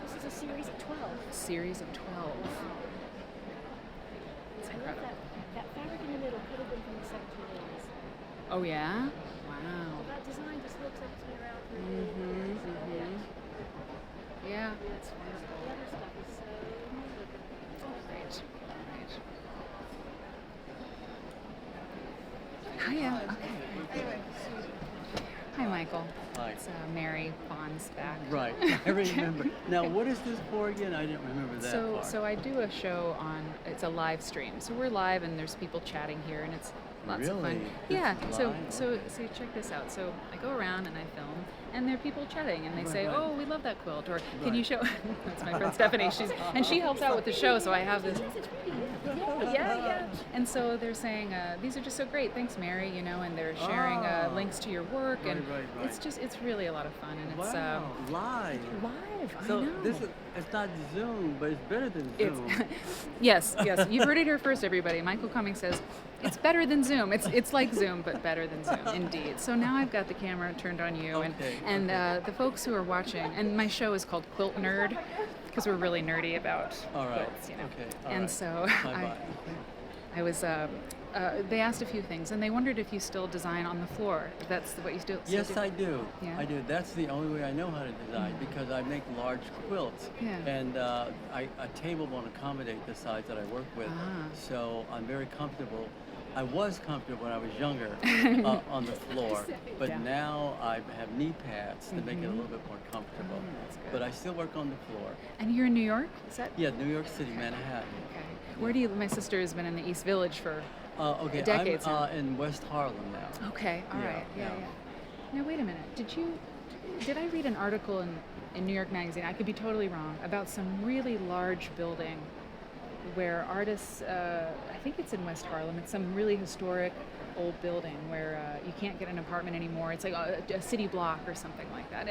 This is a series of 12. Series of 12. It's I love incredible. that fabric in the middle could have been from the 1780s. Oh yeah? Wow. Well, that design just looks like it's been around for years. Yeah, that's wonderful. The other stuff is so Great. Hiya. Okay. Anyway, Hi, Michael. Hi. It's Mary Fons back. Right, I remember. Now, what is this for again? I didn't remember that part. So I do a show on. It's a live stream. So we're live, and there's people chatting here, and it's lots of Really? fun. This Yeah. is So live? so Okay. so check this out. So I go around and I film, and there are people chatting, and they Right, say, right. "Oh, we love that quilt," or "Can Right. you show?" That's my friend Stephanie. She helps out with the show, so I have this. Yeah. And so they're saying, "These are just so great. Thanks, Mary." You know, and they're sharing Oh. links to your work, Right, and right. it's really a lot of fun, and it's Wow, live. live. So I know. this is, it's not Zoom, but it's better than Zoom. Yes. You've heard it here first, everybody. Michael Cummings says it's better than Zoom. It's like Zoom, but better than Zoom, indeed. So now I've got the camera turned on you, Okay, and the folks who are watching, and my show is called Quilt Nerd, because we're really nerdy about All right. quilts, you know. Okay. all And right. so Bye-bye. I was. They asked a few things, and they wondered if you still design on the floor. If that's what you still Yes, do. I do. Yeah? I do. That's the only way I know how to design because I make large quilts, Yeah. and a table won't accommodate the size that I work with. Ah. So I'm very comfortable. I was comfortable when I was younger on the floor, but Yeah. now I have knee pads to make it a little bit more comfortable. that's good. But I still work on the floor. And you're in New York? Is that? Yeah, New York City, Manhattan. Okay. Where do you? My sister has been in the East Village for. Okay, Decades now. I'm in West Harlem now. Okay, all Yeah, right, yeah. yeah. Now wait a minute. Did I read an article in New York Magazine? I could be totally wrong about some really large building where artists. I think it's in West Harlem. It's some really historic old building where you can't get an apartment anymore. It's like a city block or something like that.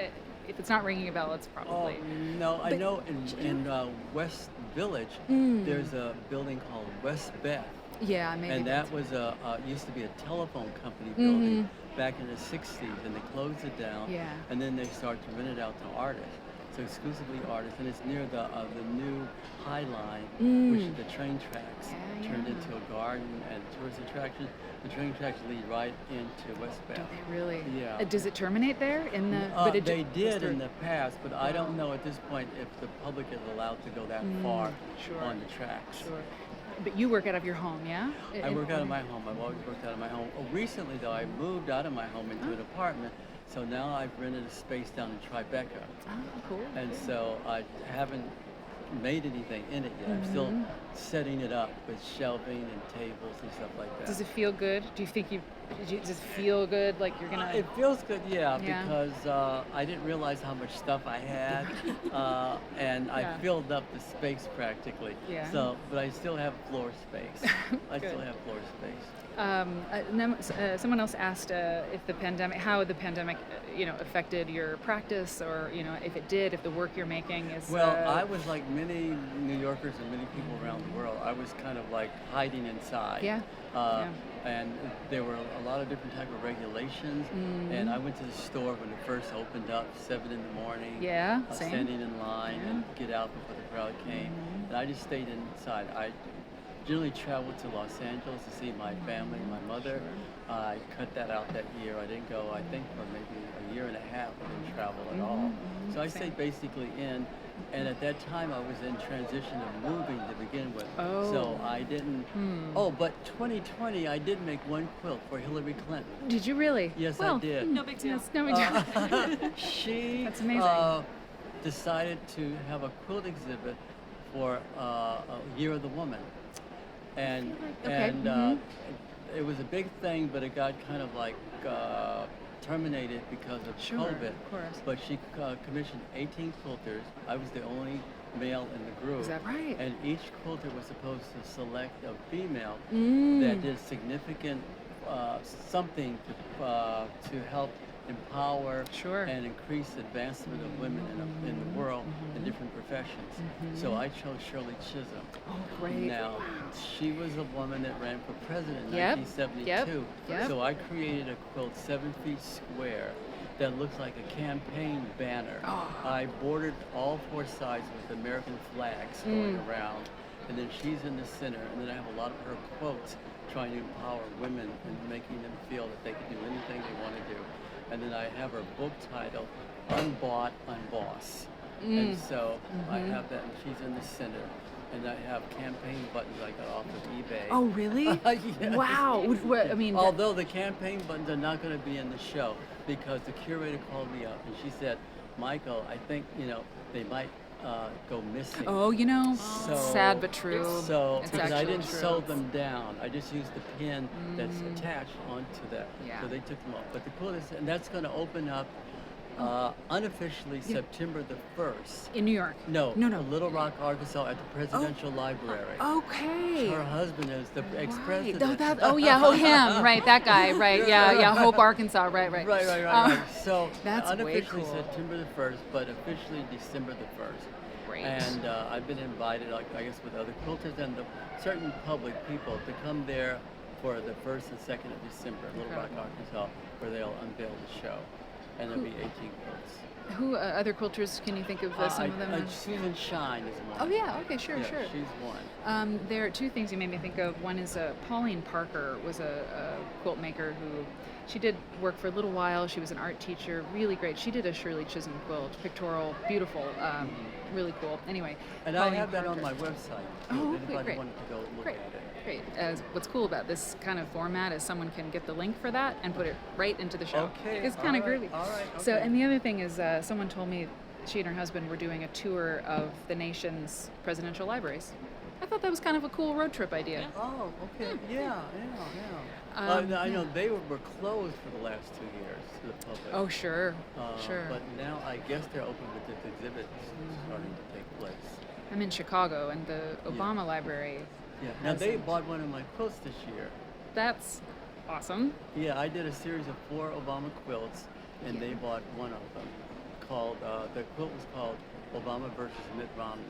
If it's not ringing a bell, it's Oh, probably. no, I But- know in West Village, Mm. there's a building called West Beth. Yeah, maybe. And that that's- was used to be a telephone company building back in the 60s, and they closed it down. Yeah. And then they started to rent it out to artists. So exclusively artists, and it's near the new High Line, which is the train tracks, Yeah, turned yeah. into a garden and tourist attraction. The train tracks lead right into West Do Beth. they really? Yeah. Does it terminate there in the? They did in the past, but I don't know at this point if the public is allowed to go that far sure. on the tracks. Sure. But you work out of your home, yeah? I work out of my home. I've always worked out of my home. Recently, though, I moved out of my home into an apartment, so now I've rented a space down in Tribeca, Oh, cool. and so I haven't made anything in it yet. I'm still setting it up with shelving and tables and stuff like that. Does it feel good? Do you think does it feel good? Like you're gonna? It feels good, yeah, Yeah. because I didn't realize how much stuff I had, and I Yeah. filled up the space practically. Yeah. So, but I still have floor space. I still Good. have floor space. Someone else asked if how the pandemic, affected your practice, or if it did, if the work you're making is. Well, I was like many New Yorkers and many people around the world. I was kind of like hiding inside. Yeah. And there were a lot of different type of regulations. And I went to the store when it first opened up, 7 in the morning. Yeah, same. Standing in line and get out before the crowd came. And I just stayed inside. I generally traveled to Los Angeles to see my family, my mother. I cut that out that year. I didn't go, I think, for maybe a year and a half. I didn't travel at all. So I stayed basically in. And at that time, I was in transition of moving to begin with. Oh. So I didn't. Oh, but 2020, I did make one quilt for Hillary Clinton. Did you really? Yes, well, I did. No big deal. Yes, no big deal. She That's amazing. Decided to have a quilt exhibit for a Year of the Woman, and Okay, it was a big thing, but it got kind of like terminated because of Sure, COVID. of course. But she commissioned 18 quilters. I was the only male in the group. Is that right? And each quilter was supposed to select a female Mm. that did significant something to help empower Sure. and increase advancement of women in the world in different professions. So I chose Shirley Chisholm. Oh, great. Now, she was a woman that ran for president in Yep, 1972. yep. So I created a quilt 7 feet square that looks like a campaign banner. Oh. I bordered all 4 sides with American flags going around, and then she's in the center, and then I have a lot of her quotes trying to empower women and making them feel that they can do anything they want to do. And then I have her book title, Unbought, Unboss. And so I have that, and she's in the center. and I have campaign buttons I got off of eBay. Oh, really? Yes. Wow. I mean, Although the campaign buttons are not going to be in the show because the curator called me up and she said, Michael, I think, they might go missing. oh, So- sad but true. So, It's because I actually didn't true. sew them down, I just used the pin that's attached onto that. Yeah. So they took them off. But the cool is, and that's going to open up unofficially September the 1st. In New York. No, No. Little Rock, Arkansas, at the Presidential Library. Okay. Her husband is the Right. ex-president. Oh, him. Right, that guy. Right. Yeah. Hope, Arkansas. Right. Right. So That's way unofficially cool. September the 1st, but officially December the 1st. Great. And I've been invited, I guess, with other quilters and certain public people to come there for the 1st and 2nd of December, Little Rock, Arkansas, where they'll unveil the show. And there'll be 18 quilts. Who other quilters can you think of? Some of them. Susan Shine is one. Oh yeah. Okay. Sure. Yeah, Sure. she's one. There are two things you made me think of. One is Pauline Parker was a quilt maker who she did work for a little while. She was an art teacher, really great. She did a Shirley Chisholm quilt, pictorial, beautiful, really cool. Anyway, And Pauline I have that on Parker. my website. Oh, if okay, anybody great. wanted to go look Great. at it. Great. What's cool about this kind of format is someone can get the link for that and put it right into the show. Okay. It's kind of all right, groovy. All right. Okay. So, and the other thing is, someone told me she and her husband were doing a tour of the nation's presidential libraries. I thought that was kind of a cool road trip idea. Oh, okay. Yeah. I know they were closed for the last 2 years to the public. Oh, sure. Sure. But now I guess they're open with this exhibit starting to take place. I'm in Chicago, and the Obama Library. Yeah. Now they hasn't. bought one of my quilts this year. That's awesome. Yeah, I did a series of 4 Obama quilts, and they bought one of them. The quilt was called Obama versus Mitt Romney.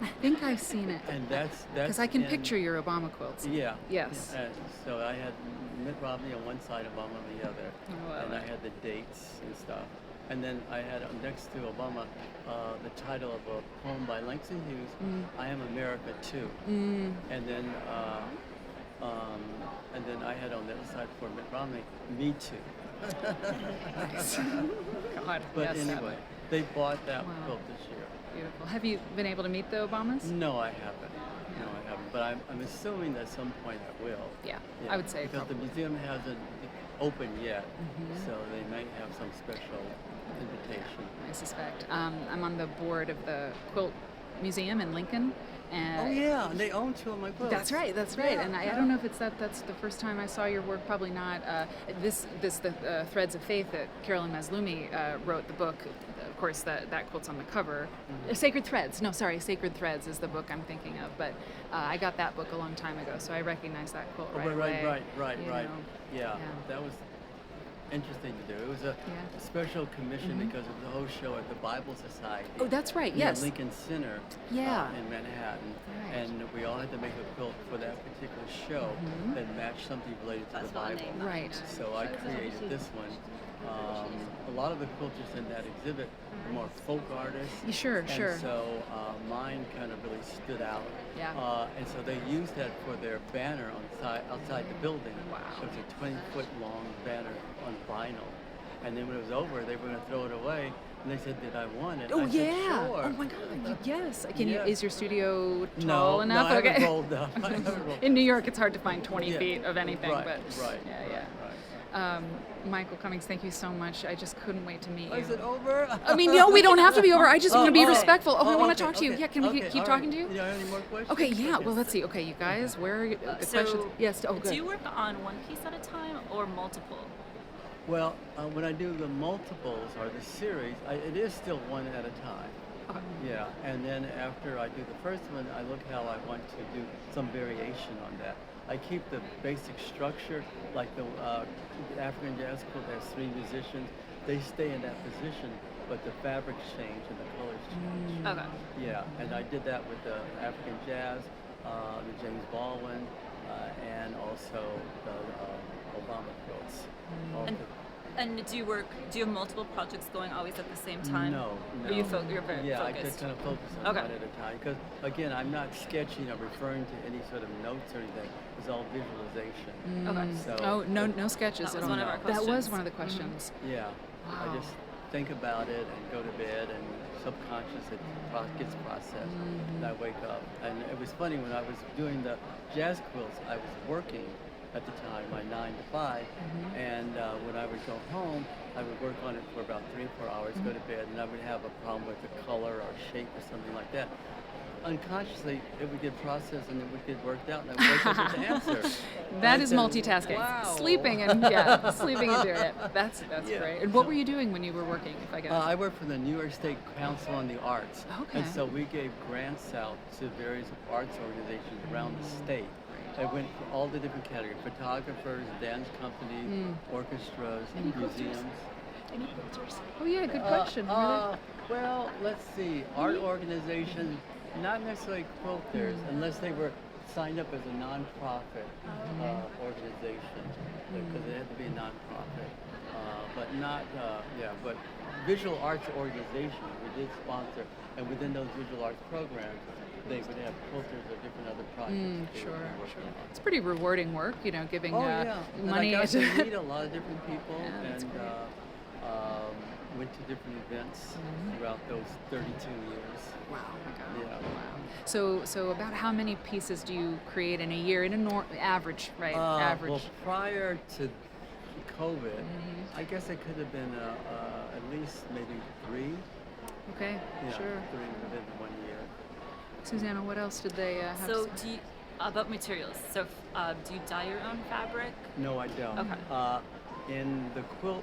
I think I've seen it. And that's Because I can in- picture your Obama quilts. Yeah. Yes. And so I had Mitt Romney on one side, Obama on the other, Oh, I and I like had the dates and stuff. And then I had next to Obama the title of a poem by Langston Hughes, "I Am America Too." And then I had on the other side for Mitt Romney, "Me Too." God. But yes, anyway, they bought that Wow. quilt this year. Beautiful. Have you been able to meet the Obamas? No, I haven't. No, I haven't. But I'm assuming at some point I will. Yeah, I would say because probably. the museum hasn't opened yet, so they might have some special invitation. I suspect. I'm on the board of the Quilt Museum in Lincoln. And Oh yeah, and they own 2 of my quilts. That's right. That's right. Yeah, And I yeah. don't know if that's the first time I saw your work. Probably not. The Threads of Faith that Carolyn Maslumi wrote the book. Of course, that quilt's on the cover. Sacred Threads. No, sorry, Sacred Threads is the book I'm thinking of. But I got that book a long time ago, so I recognize that quilt right away. Right. you know. Yeah, that was interesting to do. It was a special commission because of the whole show at the Bible Society. Oh, that's right. near Yes. Lincoln Center Yeah. in Manhattan. Right. And we all had to make a quilt for that particular show that matched something related to That's the what I Bible. named Right. So I created this one. A lot of the quilters in that exhibit were more folk artists. Sure. And Sure. so mine kind of really stood out. Yeah. And so they used that for their banner outside the building. Wow. So it's a 20-foot long banner on vinyl. And then when it was over, they were going to throw it away. And they said, "Did I want it?" Oh I said, yeah! "Sure." Oh my God! Yes. Can Yeah. you? Is your studio tall No, enough? I okay. haven't rolled up. I haven't rolled In New York, it's hard to find 20 Yeah. feet of anything. Right, but right, yeah. right. Michael Cummings, thank you so much. I just couldn't wait to meet Oh, you. is it over? I mean, no, we don't have to be over. I just want to be respectful. Oh, I want okay, to talk to you. okay, Yeah, can we okay, keep all talking right. to you? Do you have any more questions? Okay, yeah. Well, let's see. Okay, you guys, where are you? The questions? Yes. Oh, good. Do you work on one piece at a time or multiple? Well, when I do the multiples or the series, it is still one at a time. Okay. Yeah, and then after I do the first one, I look how I want to do some variation on that. I keep the basic structure, like the African jazz quilt has 3 musicians. They stay in that position, but the fabrics change and the colors change. Okay. Yeah, and I did that with the African jazz, the James Baldwin, and also the Obama quilts. All And- the- And do you have multiple projects going always at the same time? No. Or you're very Yeah, I focused? just kind of focus on Okay. one at a time. Because, again, I'm not sketching or referring to any sort of notes or anything. It's all visualization. Okay. So, Oh, no sketches That at was all. one of our That was questions. one of the questions. Yeah. Wow. I just think about it and go to bed, and subconscious it gets processed. And I wake up. And it was funny when I was doing the jazz quilts, I was working at the time, my 9 to 5, and when I would go home, I would work on it for about 3 or 4 hours, go to bed, and I would have a problem with the color or shape or something like that. Unconsciously, it would get processed and it would get worked out, and I would wake up with the answer. That And is I said, multitasking. Wow. Sleeping and sleeping and doing it. That's Yeah. great. And what were you doing when you were working? If I could. I work for the New York State Council on the Arts. Okay. And so we gave grants out to various arts organizations around the state. It went for all the different categories: photographers, dance companies, orchestras, museums. Any quilters? Oh yeah, good question. Well, let's see. Art organizations, not necessarily quilters, unless they were signed up as a nonprofit organization, because it had to be a nonprofit. But not, but visual arts organizations we did sponsor, and within those visual arts programs, they would have quilters or different other projects. they Sure, would be working sure. on. It's pretty rewarding work, giving Oh yeah, money. and I got to meet a lot of different people, Yeah, that's and went to different events throughout those 32 years. Wow, my God. Yeah. Wow. So about how many pieces do you create in a year? In a average, right? Average. Well, prior to COVID, I guess it could have been at least maybe 3. Okay, Yeah, sure. 3 within 1 year. Susanna, what else did they have? So do you, about materials. So do you dye your own fabric? No, I don't. Okay. In the quilt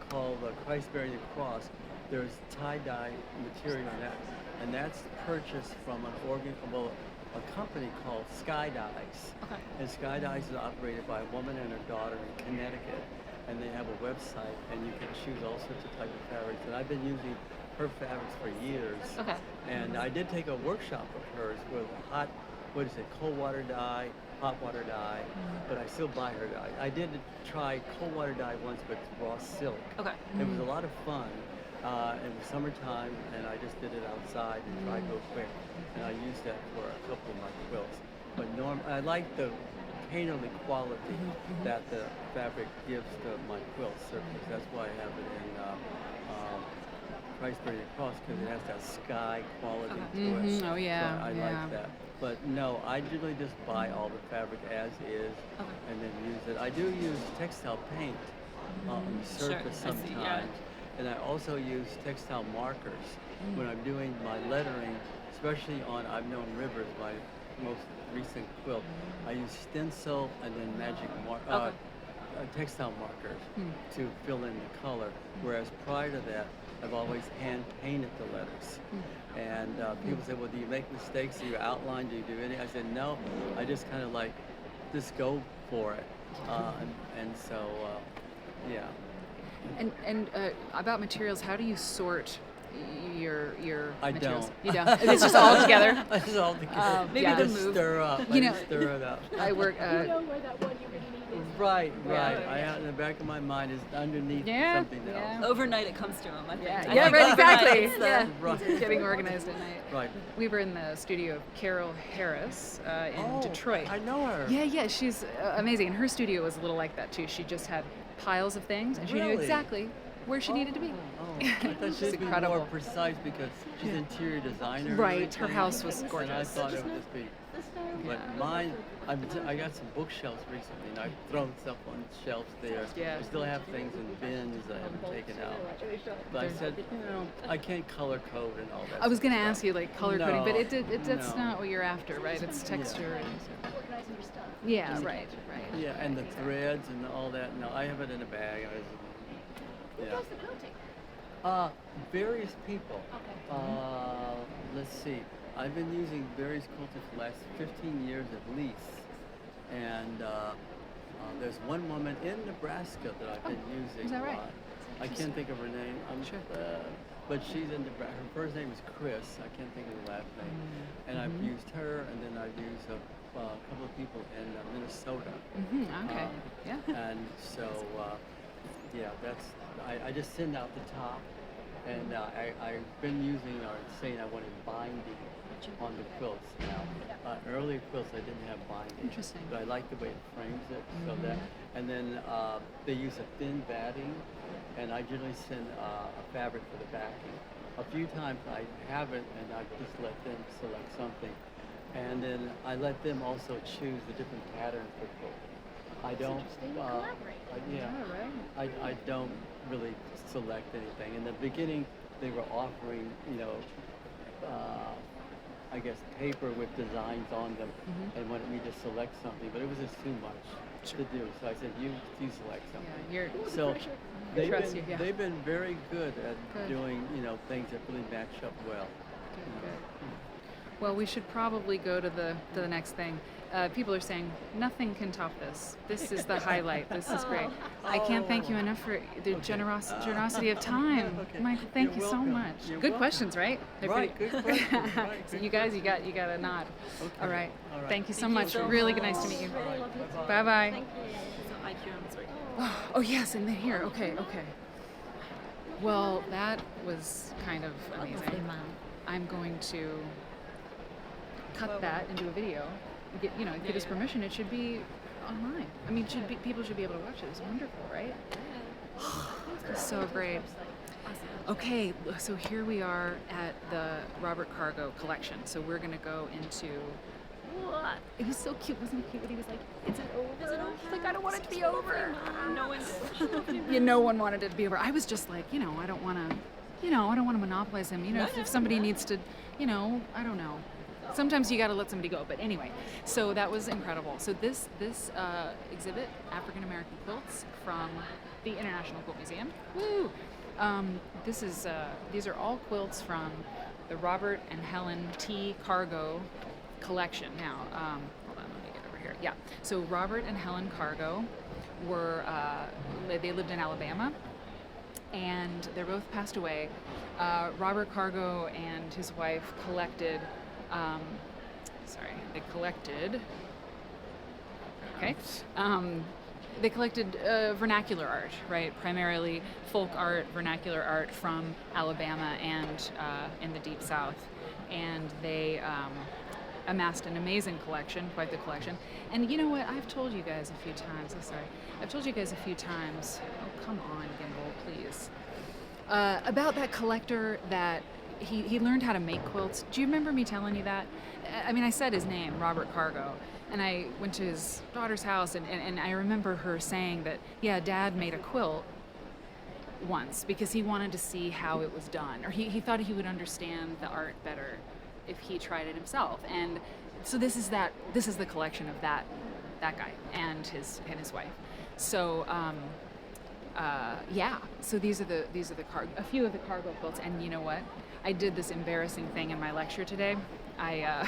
called Christ Bearing the Cross, there's tie-dye material in that, and that's purchased from a company called Sky Dyes. Okay. And Sky Dyes is operated by a woman and her daughter in Connecticut, and they have a website, and you can choose all sorts of type of fabrics. And I've been using her fabrics for years. Okay. And I did take a workshop of hers with cold water dye, hot water dye, but I still buy her dye. I did try cold water dye once with raw silk. Okay. It was a lot of fun. It was summertime, and I just did it outside and tried real quick. And I used that for a couple of my quilts. But I like the painterly quality that the fabric gives to my quilt surface. That's why I have it in Christ Bearing the Cross, because it has that sky quality to it. Oh yeah. So I like that. But no, I generally just buy all the fabric as is and then use it. I do use textile paint on the surface I see, sometimes. yeah. And I also use textile markers when I'm doing my lettering, especially on I've Known Rivers, my most recent quilt. I use stencil and then textile markers to fill in the color. Whereas prior to that, I've always hand painted the letters. And people say, well, do you make mistakes? Do you outline? Do you do anything? I said, no, I just kind of just go for it. And so, yeah. And about materials, how do you sort your I materials? don't. You don't. It's just all together. It's all together. Maybe the just move. stir up. Stir it up. I work. You know where that one you really need is. Right. In the back of my mind is underneath something else. Overnight it comes to him, I think. Yeah, right, exactly. Overnight, Yeah, Right. getting organized at night. Right. We were in the studio of Carol Harris in Detroit. I know her. Yeah, she's amazing. And her studio was a little like that too. She just had piles of things, and she knew Really? exactly where she needed to be. I thought she'd be incredible. more precise because she's an interior designer. and Right, her everything. house was And I gorgeous. thought it would just be. But mine, I got some bookshelves recently, and I've thrown stuff on shelves there. Yeah. I still have things in bins I haven't taken out. But I said, I can't color code and all that. I was going to stuff. ask you like color coding, but that's No. not what you're after, right? It's texture and Organizing your stuff. yeah, right. Yeah, and the threads and all that. No, I have it in a bag. Who does the quilting? Various people. Okay. Let's see. I've been using various quilters for the last 15 years at least. And there's one woman in Nebraska that I've been using is that a right? lot. I can't think of her name. Sure. But she's in Nebraska. Her first name is Chris. I can't think of the last name. And I've used her, and then I've used a couple of people in Minnesota. Okay. Yeah. And so, I just send out the top, and I've been using or saying I wanted binding on the quilts now. Earlier quilts I didn't have binding. Interesting. But I like the way it frames it, so that, and then they use a thin batting and I generally send a fabric for the backing. A few times I haven't, and I just let them select something, and then I let them also choose the different patterns for quilt. I don't. I don't really select anything. In the beginning, they were offering, I guess, paper with designs on them, and wanted me to select something, but it was just too much to do. So I said, you select something. Yeah, So trust you, yeah. they've been very good at doing, things that really match up well. Well, we should probably go to the next thing. People are saying nothing can top this. This is the highlight. This is great. I can't thank you enough for the generosity of time. Michael, thank you so much. Good questions, right? Right, good questions. Right, So you guys, you got a nod. Okay. All right. All right. Thank you so much. Really nice to meet you. Bye bye. Thank you. Oh yes, and then here. Okay. Well, that was kind of amazing. I'm going to cut that into a video. Get his permission. It should be online. I mean, people should be able to watch it. It's wonderful, right? It's so great. Okay, so here we are at the Robert Cargo collection. So we're gonna go into what? It was so cute. Wasn't it cute when he was like, "Is it over?" Is it over? Like, I don't want it to be over. No one did. No one wanted it to be over. I was just like, I don't want to monopolize him. If somebody needs to, I don't know. Sometimes you got to let somebody go. But anyway, so that was incredible. So this exhibit, African American Quilts from the International Quilt Museum. Woo! These are all quilts from the Robert and Helen T. Cargo collection. Now, hold on, let me get over here. Yeah. So Robert and Helen Cargo were they lived in Alabama, and they're both passed away. Robert Cargo and his wife collected. They collected vernacular art, right? Primarily folk art, vernacular art from Alabama and in the Deep South. And they amassed an amazing collection, quite the collection. And you know what? I've told you guys a few times, oh, come on, Gimbal, please. About that collector that he learned how to make quilts. Do you remember me telling you that? I mean, I said his name, Robert Cargo, and I went to his daughter's house, and I remember her saying that, yeah, Dad made a quilt once because he wanted to see how it was done, or he thought he would understand the art better if he tried it himself. And so this is the collection of that guy and his wife. So so these are a few of the cargo quilts. And you know what? I did this embarrassing thing in my lecture today. I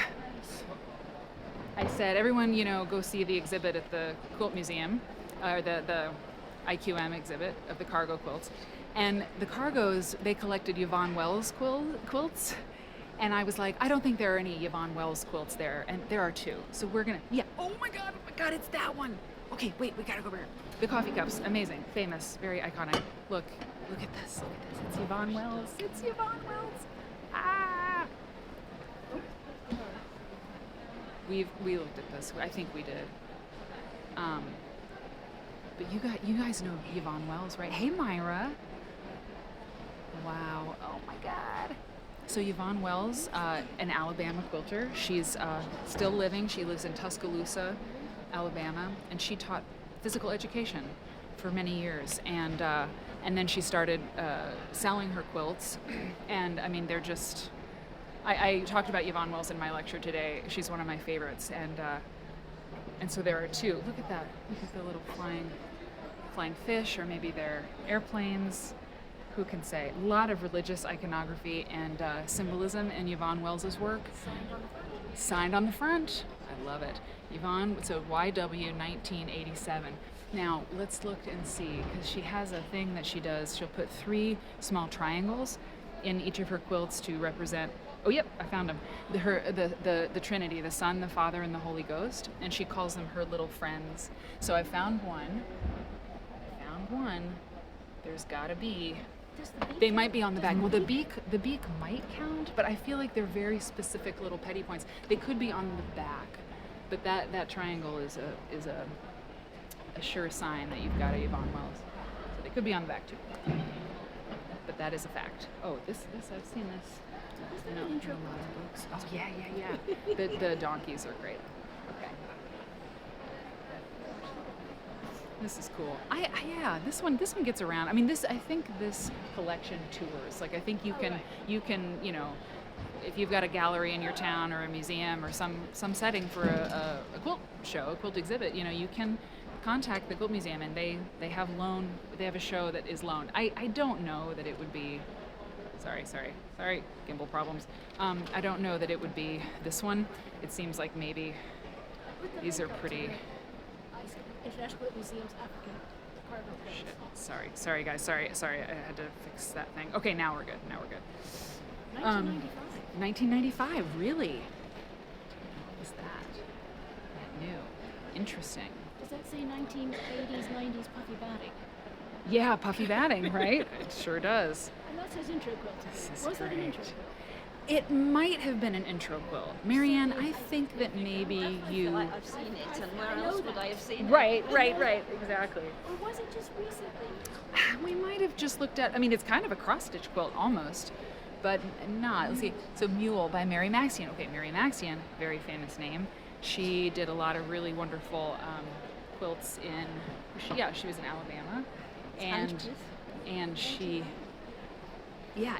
said, everyone, go see the exhibit at the Quilt Museum, or the IQM exhibit of the cargo quilts. And the cargos, they collected Yvonne Wells quilts. And I was like, I don't think there are any Yvonne Wells quilts there. And there are two. So we're going to, oh my God, it's that one. Okay, wait, we got to go over here. The coffee cups, amazing, famous, very iconic. Look at this. It's Yvonne Wells. Ah! We looked at this. I think we did. But you guys know Yvonne Wells, right? Hey, Myra. Wow. Oh my God. So Yvonne Wells, an Alabama quilter. She's still living. She lives in Tuscaloosa, Alabama, and she taught physical education for many years. And then she started selling her quilts. And I mean, they're just. I talked about Yvonne Wells in my lecture today. She's one of my favorites, and so there are two. Look at that. Look at the little flying fish, or maybe they're airplanes. Who can say? A lot of religious iconography and symbolism in Yvonne Wells's work. Signed on the front. I love it. Yvonne, so YW 1987. Now, let's look and see, because she has a thing that she does. She'll put 3 small triangles in each of her quilts to represent, oh yep, I found them, the Trinity, the Son, the Father, and the Holy Ghost, and she calls them her little friends. So I found one. There's gotta be, they might be on the back. Well, the beak might count, but I feel like they're very specific little petty points. They could be on the back, but that triangle is a sure sign that you've got a Yvonne Wells. So they Could be on the back too. But that is a fact. Oh, this I've seen this. I know, in a lot of books. Oh yeah. The donkeys are great. Okay. This is cool. Yeah, this one gets around. I mean, I think this collection tours. Like, I think you can, you know, if you've got a gallery in your town or a museum or some setting for a quilt show, a quilt exhibit, you know, you can contact the Quilt Museum and they have a show that is loaned. I don't know that it would be, sorry, gimbal problems. I don't know that it would be this one. It seems like maybe these are pretty. International Quilt Museum's African cargo quilts. Shit. Sorry guys. Sorry. I had to fix that thing. Okay, now we're good. 1995. 1995, really? What was that? New. Interesting. Does that say 1980s, 90s puffy batting? Yeah, puffy batting, right? It sure does. And that says intro quilt. This is Was that an great. intro quilt? It might have been an intro quilt. Marianne, I think that maybe I you... feel like I've seen it, and where else would I have seen it? Right, exactly. Or was it just recently? We might have just looked at, I mean, it's kind of a cross-stitch quilt almost, but not. Let's see. So Mule by Mary Maxian. Okay, Mary Maxian, very famous name. She did a lot of really wonderful quilts she was in Alabama. And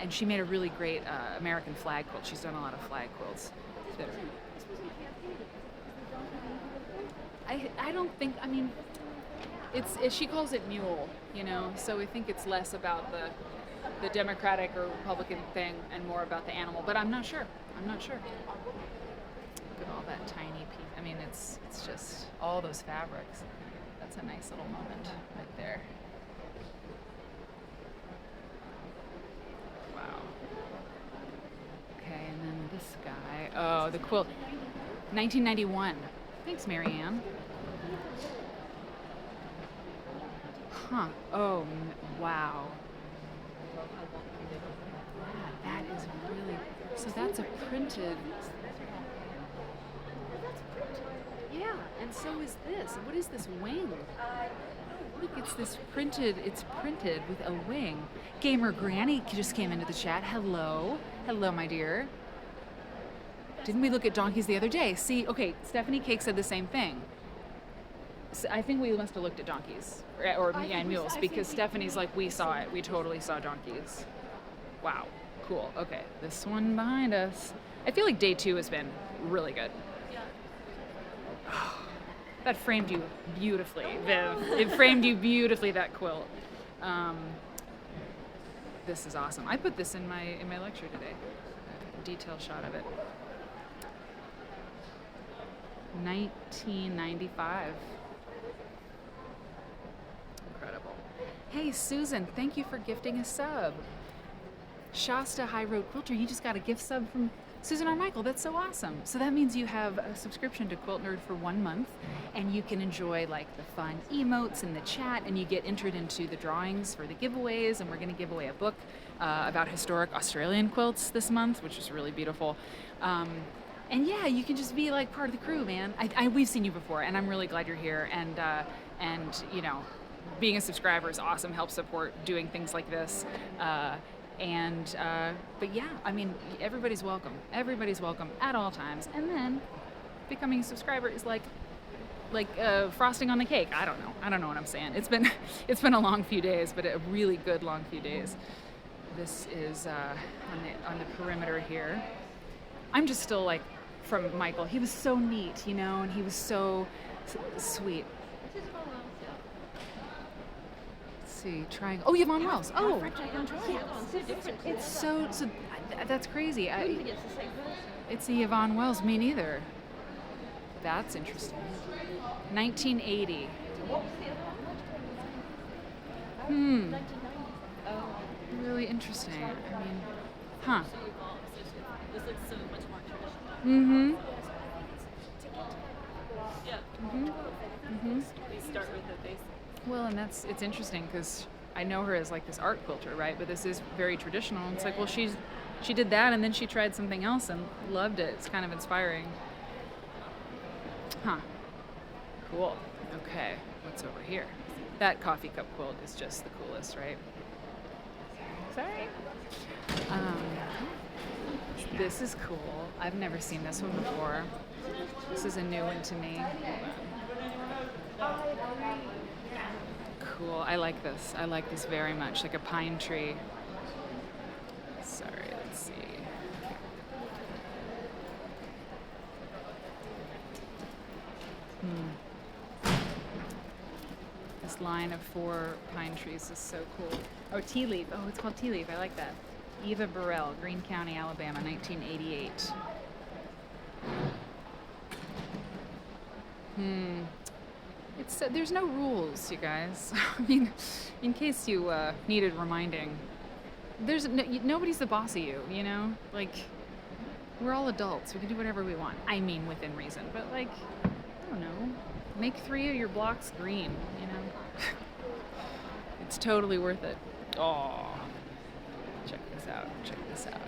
she made a really great American flag quilt. She's done a lot of flag quilts. That I don't think, I mean, she calls it Mule, you know, so I think it's less about the Democratic or Republican thing and more about the animal, but I'm not sure. Look at all that tiny piece. I mean, it's just all those fabrics. That's a nice little moment right there. Wow. Okay, and then this guy. Oh, the quilt. 1991. Thanks, Marianne. Huh. Oh, wow. Yeah, that is really. So that's a printed. Yeah, and so is this. What is this wing? Look, it's printed with a wing. Gamer Granny just came into the chat. Hello, my dear. Didn't we look at donkeys the other day? See, okay, Stephanie Cake said the same thing. So I think we must have looked at donkeys and mules because Stephanie's like, we saw it. We totally saw donkeys. Wow, cool. Okay, this one behind us. I feel like day 2 has been really good. That framed you beautifully, Viv. It framed you beautifully, that quilt. This is awesome. I put this in my lecture today. A detail shot of it. 1995. Incredible. Hey, Susan, thank you for gifting a sub. Shasta High Road Quilter, you just got a gift sub from Susan Armichael. That's so awesome. So that means you have a subscription to Quilt Nerd for 1 month, and you can enjoy like the fun emotes in the chat, and you get entered into the drawings for the giveaways, and we're going to give away a book about historic Australian quilts this month, which is really beautiful. And yeah, you can just be like part of the crew, man. We've seen you before, and I'm really glad you're here. And you know, being a subscriber is awesome. Helps support doing things like this. But yeah, I mean, everybody's welcome. Everybody's welcome at all times. And then becoming a subscriber is like frosting on the cake. I don't know what I'm saying. It's been a long few days, but a really good long few days. This is on the perimeter here. I'm just still like from Michael. He was so neat, you know, and he was so sweet. See, triangle. Oh, Yvonne Wells. Oh, it's so. That's crazy. It's the Yvonne Wells. Me neither. That's interesting. 1980. Really interesting. I mean, huh. This looks so much more traditional. Mm-hmm. Yeah. Mm-hmm. We start with the basics. Well, and it's interesting because I know her as like this art quilter, right? But this is very traditional. It's like, well, she did that and then she tried something else and loved it. It's kind of inspiring. Huh. Cool. Okay. What's over here? That coffee cup quilt is just the coolest, right? Sorry. This is cool. I've never seen this one before. This is a new one to me. Cool. I like this. I like this very much. Like a pine tree. Sorry, let's see. This line of 4 pine trees is so cool. Oh, tea leaf. Oh, it's called tea leaf. I like that. Eva Burrell, Greene County, Alabama, 1988. It's there's no rules, you guys. I mean, in case you needed reminding, there's nobody's the boss of you, you know? Like, we're all adults. We can do whatever we want. I mean, within reason. But, like, I don't know. Make 3 of your blocks green, you know? It's totally worth it. Oh, check this out. Check this out.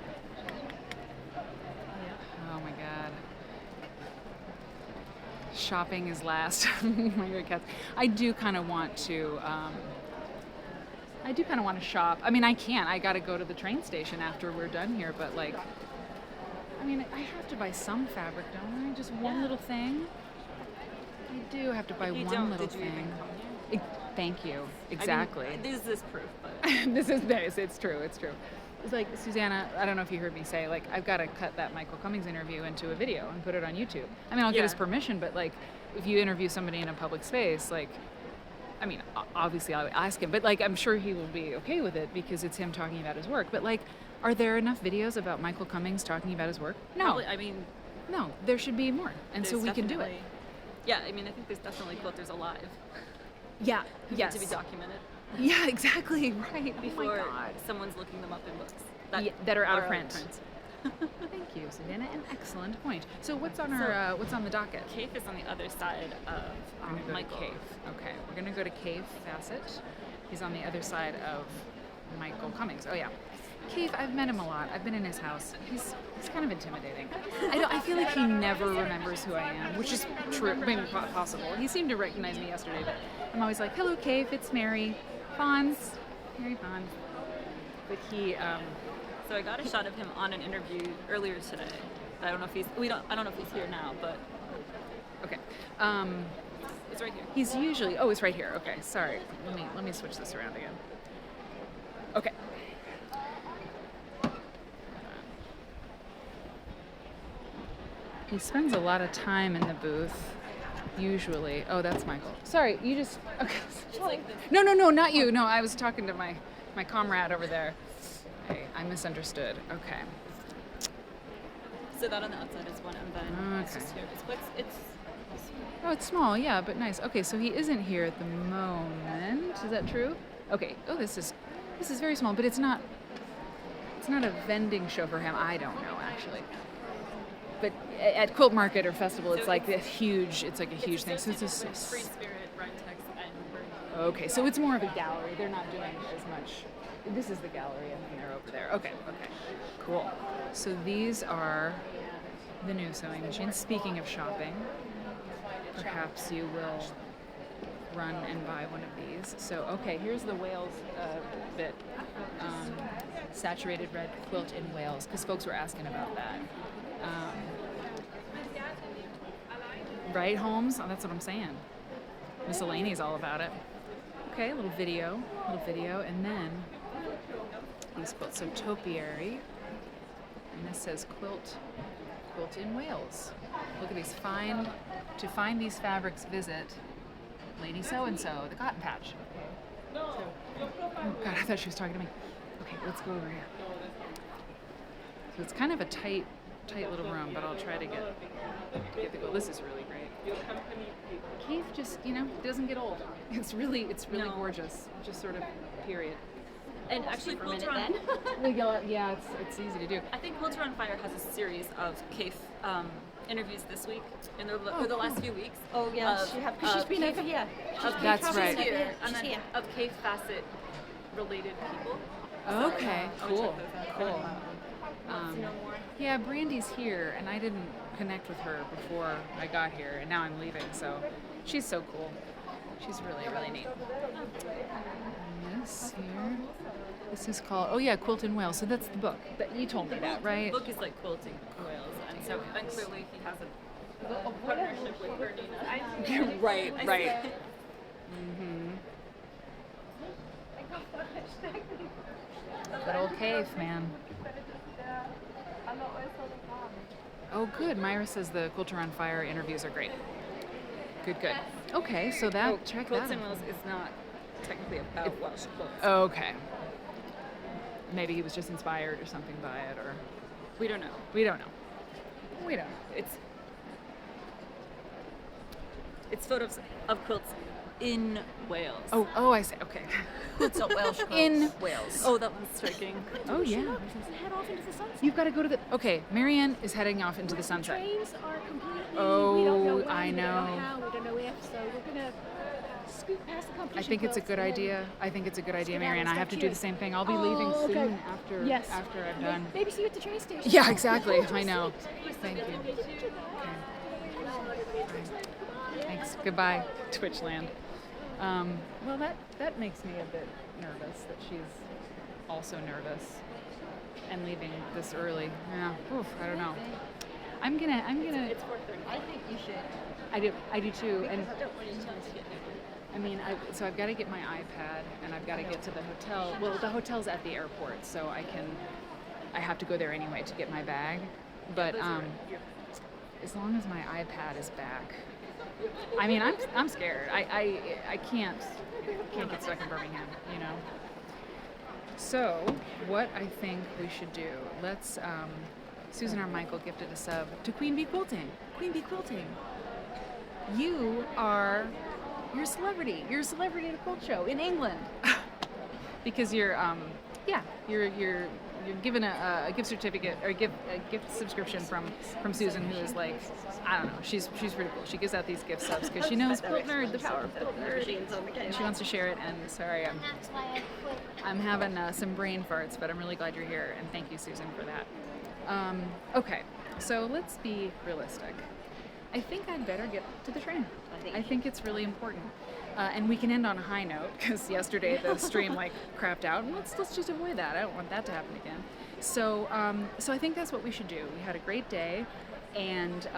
Oh my God. Shopping is last. My great cats. I do kind of want to. Shop. I mean, I can't. I got to go to the train station after we're done here. But like, I mean, I have to buy some fabric, don't I? Just one little thing. I do have to buy one little thing. Thank you. Exactly. I mean, this is proof, but This is nice. It's true. It's true. It's like, Susanna, I don't know if you heard me say, like, I've got to cut that Michael Cummings interview into a video and put it on YouTube. I mean, I'll get his permission, but like, if you interview somebody in a public space, like, I mean, obviously I'll ask him, but like, I'm sure he will be okay with it because it's him talking about his work. But like, are there enough videos about Michael Cummings talking about his work? No. probably, I mean, No, there should be more. And so we can do it. Yeah, I mean, I think there's definitely quilters alive Yeah. who Yes. need to be documented Yeah, exactly. Right. before Oh my God. someone's looking them up in books That are out of print. Thank you, Susanna. An excellent point. So what's on our what's on the docket? Cave is on the other side of We're gonna go Michael. to Cave. Okay, we're gonna go to Cave Fassett. He's on the other side of Michael Cummings. Oh yeah, Cave. I've met him a lot. I've been in his house. He's kind of intimidating. I feel like he never remembers who I am, which is true. Maybe possible. He seemed to recognize me yesterday, but I'm always like, "Hello, Cave. It's Mary Fons. Mary Fons." But he. So I got a shot of him on an interview earlier today. I don't know if he's I don't know if he's here now, but Okay. it's right here. He's usually. Oh, it's right here. Okay. Sorry. Let me switch this around again. Okay. He spends a lot of time in the booth. Usually. Oh, that's Michael. Sorry. You just. Okay. No, not you. No, I was talking to my comrade over there. I misunderstood. Okay. So that on the outside is one, and then it's Okay. just here. It's Oh, it's small, yeah, but nice. Okay, so he isn't here at the moment. Is that true? Okay. Oh, this is very small, but it's not a vending show for him. I don't know actually. But at Quilt Market or Festival, it's So like a huge. It's like a huge thing. So it's Free just. Spirit, Rhintex, and Birmingham. Okay, so it's more of a gallery. They're not doing as much. This is the gallery, and then they're over there. Okay, cool. So these are the new sewing machines. Speaking of shopping, perhaps you will run and buy one of these. So, okay, here's the Wales bit. Saturated red quilt in Wales, because folks were asking about that. Right, Holmes? Oh, that's what I'm saying. Miscellany's all about it. Okay, a little video, and then these quilts. So topiary, and this says quilt in Wales. Look at these. To find these fabrics, visit Lady So-and-so, the Cotton Patch. Oh God, I thought she was talking to me. Okay, let's go over here. So it's kind of a tight little room, but I'll try to get the goal. This is really great. Cave just, doesn't get old. It's really No. gorgeous. Just sort of period. And actually, For a minute Quilter on, then. Yeah, it's easy to do. I think Quilter on Fire has a series of Cave interviews this week, and or the last few weeks. Oh yeah, of- she have because she's of been Cave- over here. That's She's right. here, and She's then here. of Cave Facet related people. Okay, I would cool, check those out. cool. No more. Yeah, Brandy's here, and I didn't connect with her before I got here, and now I'm leaving, so she's so cool. She's really, really neat. Yes, here. This is called, oh yeah, Quilt in Wales. So that's the book. You told me that, right? The book is like quilting Wales, and so clearly he has a partnership with Bernina. Right. Mm-hmm. Good old cave, man. Oh, good. Myra says the Quilter on Fire interviews are great. Good. Okay, so that, check Quilts that in out. Wales is not technically about Welsh quilts. Okay. Maybe he was just inspired or something by it, or We don't know. we don't know. It's photos of quilts in Wales. Oh, I see. Okay. It's not Welsh quilts. In Wales. Oh, that one's striking. Oh, yeah. Head off into the sunset. You've got to go to the. Okay, Marianne is heading off into the sunset. Trains are completely. Oh, we don't know when, I We don't know. know how. We don't know if. So we're gonna scoot past the I competition. think it's a quilts good and then idea. I think it's a good idea, get out Marianne. and I start have to do cheering. the same thing. I'll be Oh, leaving okay. soon after Yes. after I'm done. Maybe see you at the train station. Yeah, exactly. I know. Thank you. Thanks. Goodbye, Twitchland. Well, that makes me a bit nervous that she's also nervous and leaving this early. Yeah. Oof, I don't know. I'm gonna. It's 4:30. I think you should. I do too. And I don't want you to get I mean, so I've got to get my iPad and I've got to get to the hotel. Well, the hotel's at the airport, so I have to go there anyway to get my bag. But as long as my iPad is back, I mean, I'm scared. I can't get stuck in Birmingham, you know. So what I think we should do, let's Susan Armichael gifted a sub to Queen Bee Quilting. Queen Bee Quilting. You're a celebrity. You're a celebrity at a quilt show in England. Because you're given a gift certificate or a gift subscription from Susan, who is like, I don't know, she's pretty cool. She gives out these gift subs because she knows Quilt Nerd, the power of Quilt Nerd, and she wants to share it. And sorry, I'm having some brain farts, but I'm really glad you're here, and thank you, Susan, for that. Okay, so let's be realistic. I think I'd better get to the train. I think it's really important. And we can end on a high note, because yesterday the stream crapped out, and let's just avoid that. I don't want that to happen again. So I think that's what we should do. We had a great day, and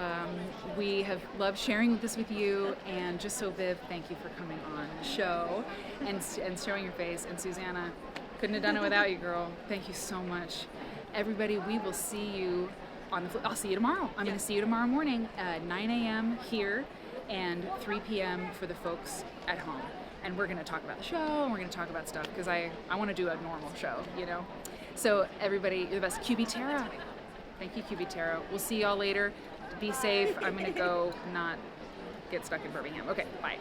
we have loved sharing this with you. And just so Viv, thank you for coming on the show and showing your face. And Susanna, couldn't have done it without you, girl. Thank you so much. Everybody, we will see you I'll see you tomorrow. I'm going to see you tomorrow morning at 9 a.m. here and 3 p.m. for the folks at home. And we're going to talk about the show, and we're going to talk about stuff, because I want to do a normal show, you know? So everybody, you're the best. QB Tara. Thank you, QB Tara. We'll see y'all later. Be safe. I'm going to go not get stuck in Birmingham. Okay, bye.